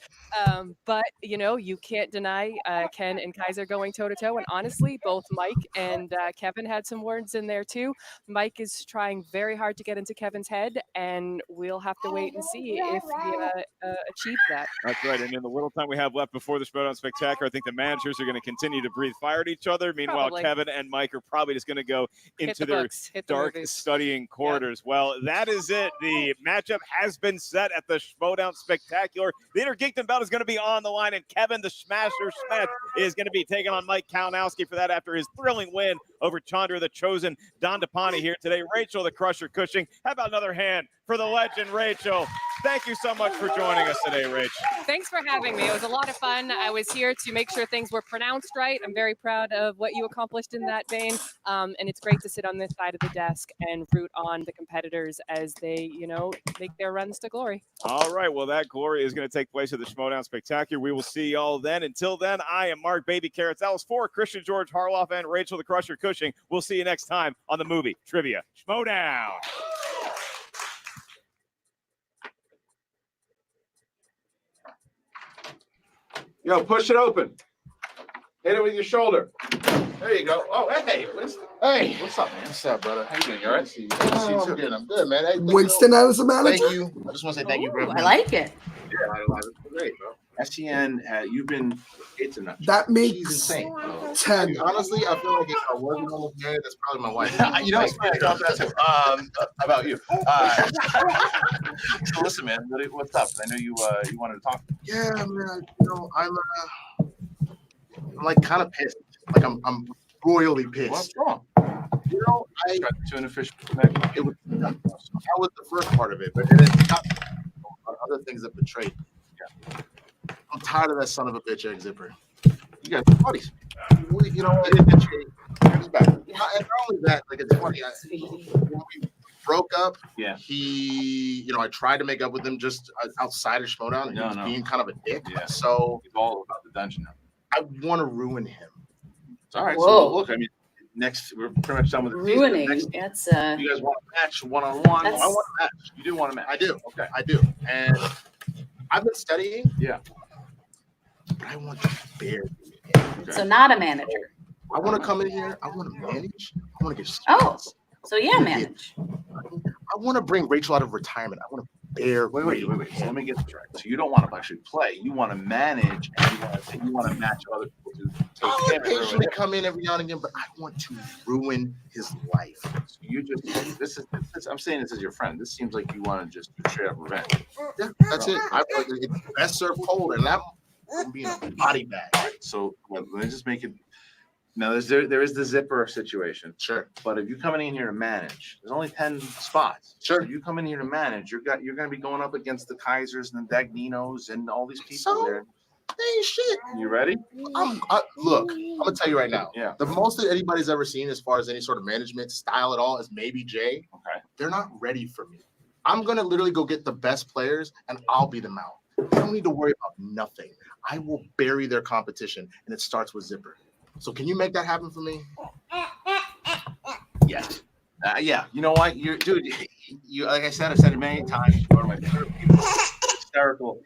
M: But, you can't deny Ken and Kaiser going toe-to-toe. And honestly, both Mike and Kevin had some words in there too. Mike is trying very hard to get into Kevin's head, and we'll have to wait and see if he achieves that.
D: That's right. And in the little time we have left before the Schmoedown Spectacular, I think the managers are going to continue to breathe fire at each other. Meanwhile,
M: Probably.
D: Kevin and Mike are probably just going to go into their dark studying corridors. Well, that is it. The matchup has been set at the Schmoedown Spectacular. The Innergeekdom belt is going to be on the line, and Kevin the Smasher Smets is going to be taking on Mike Kalinowski for that after his thrilling win over Chandru, the chosen Dhandapani here today. Rachel, the Crusher Cushing. How about another hand for the legend, Rachel? Thank you so much for joining us today, Rach.
M: Thanks for having me. It was a lot of fun. I was here to make sure things were pronounced right. I'm very proud of what you accomplished in that vein. And it's great to sit on this side of the desk and root on the competitors as they, make their runs to glory.
D: All right. Well, that glory is going to take place at the Schmoedown Spectacular. We will see y'all then. Until then, I am Mark Baby Carrots. That was for Christian George Harloff and Rachel the Crusher Cushing. We'll see you next time on the movie Trivia Schmoedown.
F: Yo, push it open. Hit it with your shoulder. There you go. Oh, hey, Winston. Hey, what's up, man? What's up, brother? How you doing? You all right? See you. I'm good. I'm good, man. Hey,
B: Winston as a manager?
F: Thank you. I just want to say thank you, bro.
A: I like it.
F: Yeah, I love it. Great, bro. STN, you've been it's enough.
B: That makes
F: She's insane.
B: 10.
F: Honestly, I feel like if I wasn't almost married, that's probably my wife. You know, it's funny about that too. About you. So listen, man. What's up? I know you wanted to talk. Yeah, man. I'm like kind of pissed. Like I'm royally pissed. What's wrong? I tried to an official. It was that was the first part of it, but it is not other things that betrayed. Yeah. I'm tired of that son of a bitch egg zipper. You guys are buddies. You know what? It betrayed. Back. And not only that, like it's funny. When we broke up, yeah. He, I tried to make up with him just outside of Schmoedown, and he was being kind of a dick. Yeah. So it's all about the dungeon now. I want to ruin him. All right.
A: Whoa.
F: So look, I mean, next we're pretty much done with the
A: ruining.
F: That's you guys want a match one-on-one? I want a match. You do want a match? I do. Okay, I do. And I've been studying. Yeah. But I want to bear. Okay.
A: So not a manager.
F: I want to come in here. I want to manage. I want to get.
A: Oh, so yeah, manage.
F: I want to bring Rachel out of retirement. I want to bear. Wait. So let me get this right. So you don't want to actually play. You want to manage, and you want to match other people to take care. I'll occasionally come in every now and again, but I want to ruin his life. So you just this is I'm saying this as your friend. This seems like you want to just straight up revenge. Yeah, that's it. It's best served cold, and I'm being a body bag. Right, so let me just make it. Now, there is the zipper situation. Sure. But if you coming in here to manage, there's only 10 spots. Sure. If you come in here to manage, you're going to be going up against the Kaisers and the Dagninos and all these people there. Ain't shit. You ready? Look, I'm going to tell you right now. Yeah. The most that anybody's ever seen as far as any sort of management style at all is maybe Jay. Okay. They're not ready for me. I'm going to literally go get the best players, and I'll beat them out. I don't need to worry about nothing. I will bury their competition, and it starts with zipper. So can you make that happen for me? Yes. Yeah. You know what? You like I said, I've said it many times. You're one of my favorite people. Hysterical.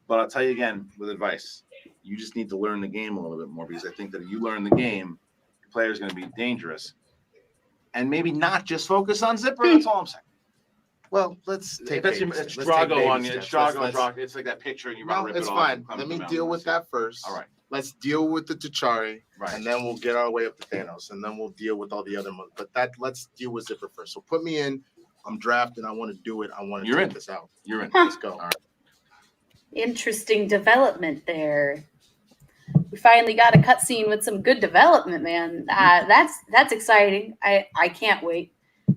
F: But I'll tell you again with advice. You just need to learn the game a little bit more, because I think that if you learn the game, your player is going to be dangerous. And maybe not just focus on zipper. That's all I'm saying. Well, let's take it's Drago on you. It's Drago. It's like that picture, and you rip it off. It's fine. Let me deal with that first. All right. Let's deal with the T'Chari, and then we'll get our way up to Thanos, and then we'll deal with all the other ones. But let's deal with zipper first. So put me in I'm drafted. I want to do it. I want to
G: You're
F: take
G: in.
F: this out. You're in.
A: Huh.
F: Let's go. All right.
A: Interesting development there. We finally got a cutscene with some good development, man. That's exciting. I can't wait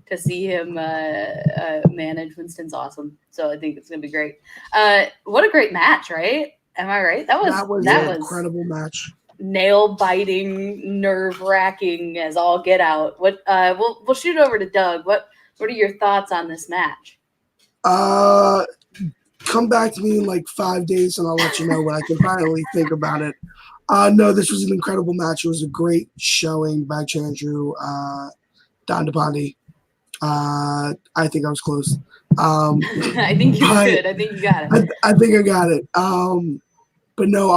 A: to see him manage. Winston's awesome, so I think it's gonna be great. What a great match, right? Am I right? That was
B: an incredible match.
A: Nail biting, nerve wracking as all get out. What we'll shoot over to Doug. What are your thoughts on this match?
B: Come back to me in like 5 days and I'll let you know when I can finally think about it. No, this was an incredible match. It was a great showing by Chandru, Dhandapani. I think I was close.
A: I think you did. I think you got it.
B: I think I got it. But no,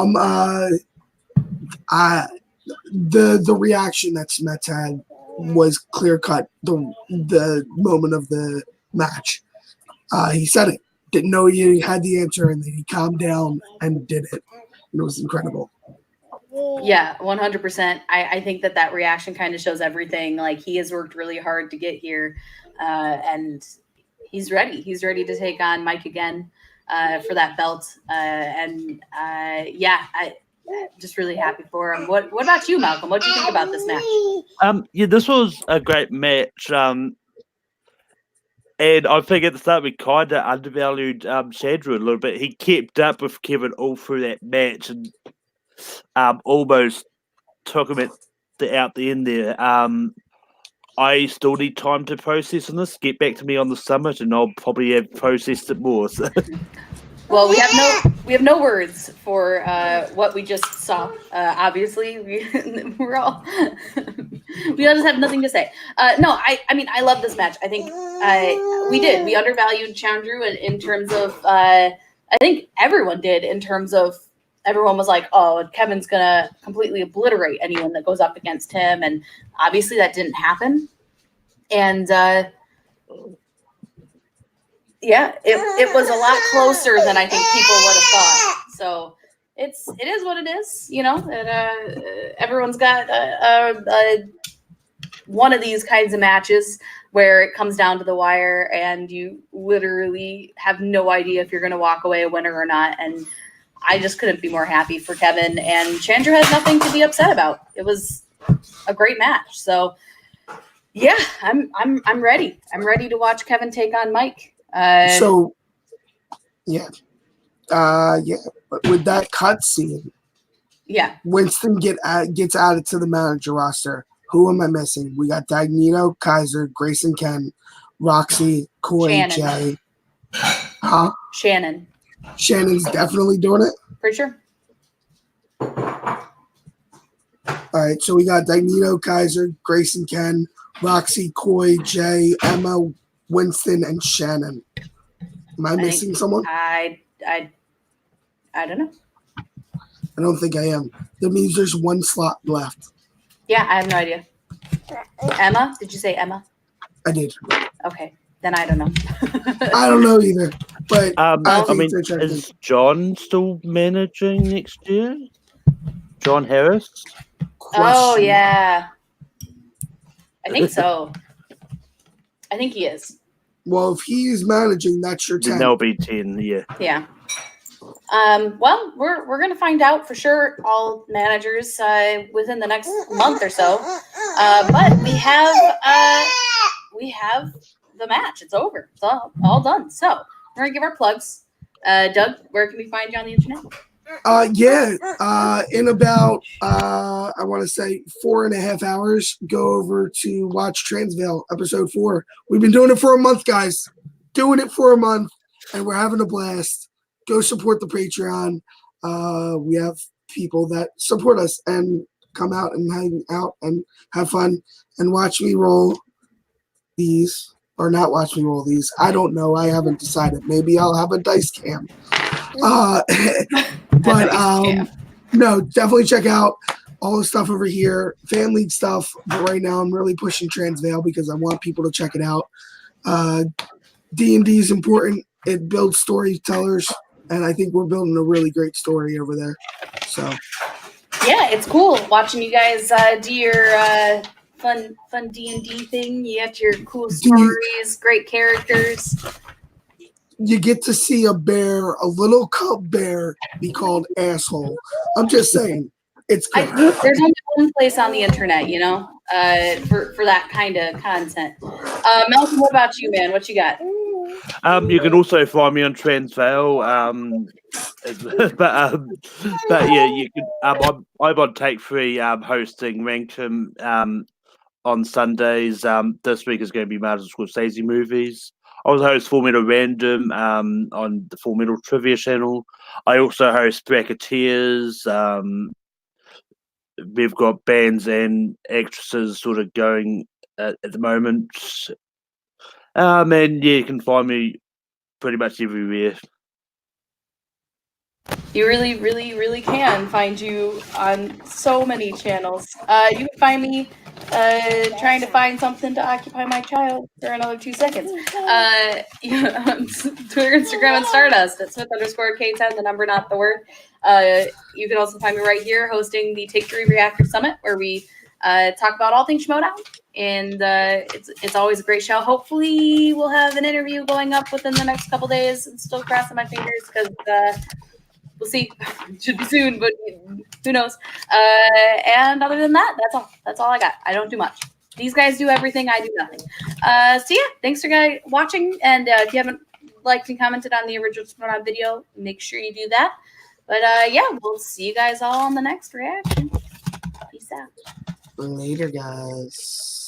B: the reaction that Smets had was clear cut. The moment of the match, he said it. Didn't know he had the answer, and then he calmed down and did it. And it was incredible.
A: Yeah, 100%. I think that reaction kind of shows everything. Like, he has worked really hard to get here, and he's ready. He's ready to take on Mike again for that belt. I'm just really happy for him. What about you, Malcolm? What do you think about this match?
C: Yeah, this was a great match. And I think at the start we kind of undervalued Chandru a little bit. He kept up with Kevin all through that match and almost took him out the end there. I still need time to process on this. Get back to me on the summit, and I'll probably have processed it more. So.
A: Well, we have no words for what we just saw. Obviously, we're all we all just have nothing to say. No, I mean, I love this match. I think we undervalued Chandru in terms of I think everyone did in terms of everyone was like, oh, Kevin's gonna completely obliterate anyone that goes up against him, and obviously that didn't happen. And yeah, it was a lot closer than I think people would have thought. So it is what it is, you know. And, everyone's got one of these kinds of matches where it comes down to the wire, and you literally have no idea if you're going to walk away a winner or not. And I just couldn't be more happy for Kevin. And Chandru has nothing to be upset about. It was a great match. So yeah, I'm ready. I'm ready to watch Kevin take on Mike.
B: But with that cutscene,
A: yeah,
B: Winston gets added to the manager roster. Who am I missing? We got Dagnino, Kaiser, Grayson Ken, Roxy, Coy,
A: Shannon.
B: Jay. Huh? Shannon's definitely doing it?
A: For sure.
B: All right, so we got Dagnino, Kaiser, Grayson Ken, Roxy, Coy, Jay, Emma, Winston, and Shannon. Am I missing someone?
A: I don't know.
B: I don't think I am. That means there's one slot left.
A: Yeah, I have no idea. Emma? Did you say Emma?
B: I did.
A: Okay, then I don't know.
B: I don't know either. But
C: I mean, is John still managing next year? John Harris?
A: Oh, yeah. I think so. I think he is.
B: Well, if he's managing, that's your 10.
C: Then there'll be 10, yeah.
A: Yeah. Well, we're gonna find out for sure. All managers within the next month or so. But we have the match. It's over. It's all done. So we're gonna give our plugs. Doug, where can we find you on the internet?
B: In about I want to say 4.5 hours, go over to watch Transvail episode 4. We've been doing it for a month, guys. Doing it for a month, and we're having a blast. Go support the Patreon. We have people that support us and come out and hang out and have fun and watch me roll these, or not watch me roll these. I don't know. I haven't decided. Maybe I'll have a dice cam. No, definitely check out all the stuff over here, Fan League stuff. But right now, I'm really pushing Transvail because I want people to check it out. D&D is important. It builds storytellers, and I think we're building a really great story over there. So,
A: yeah, it's cool watching you guys do your fun D&D thing. You got your cool stories, great characters.
B: You get to see a bear, a little cub bear, be called asshole. I'm just saying, it's good.
A: There's only one place on the internet, you know, for that kind of content. Malcolm, what about you, man? What you got?
C: You can also find me on Transvail. But yeah, you can. I'm on Take 3, hosting Ranktum on Sundays. This week is going to be Martin Scorsese movies. I also host Full Metal Random on the Full Metal Trivia channel. I also host Bracketeers. We've got bands and actresses sort of going at the moment. And yeah, you can find me pretty much everywhere.
A: You really, really, really can find you on so many channels. You can find me trying to find something to occupy my child for another 2 seconds. Twitter, Instagram, and Stardust at Smith_K10, the number, not the word. You can also find me right here hosting the Take 3 Reactor Summit, where we talk about all things Schmoedown. And it's always a great show. Hopefully, we'll have an interview going up within the next couple days. I'm still crossing my fingers because we'll see. It should be soon, but who knows? And other than that, that's all. That's all I got. I don't do much. These guys do everything. I do nothing. So yeah, thanks for guys watching. And if you haven't liked and commented on the original Schmoedown video, make sure you do that. But yeah, we'll see you guys all on the next reaction. Peace out.
B: Later, guys.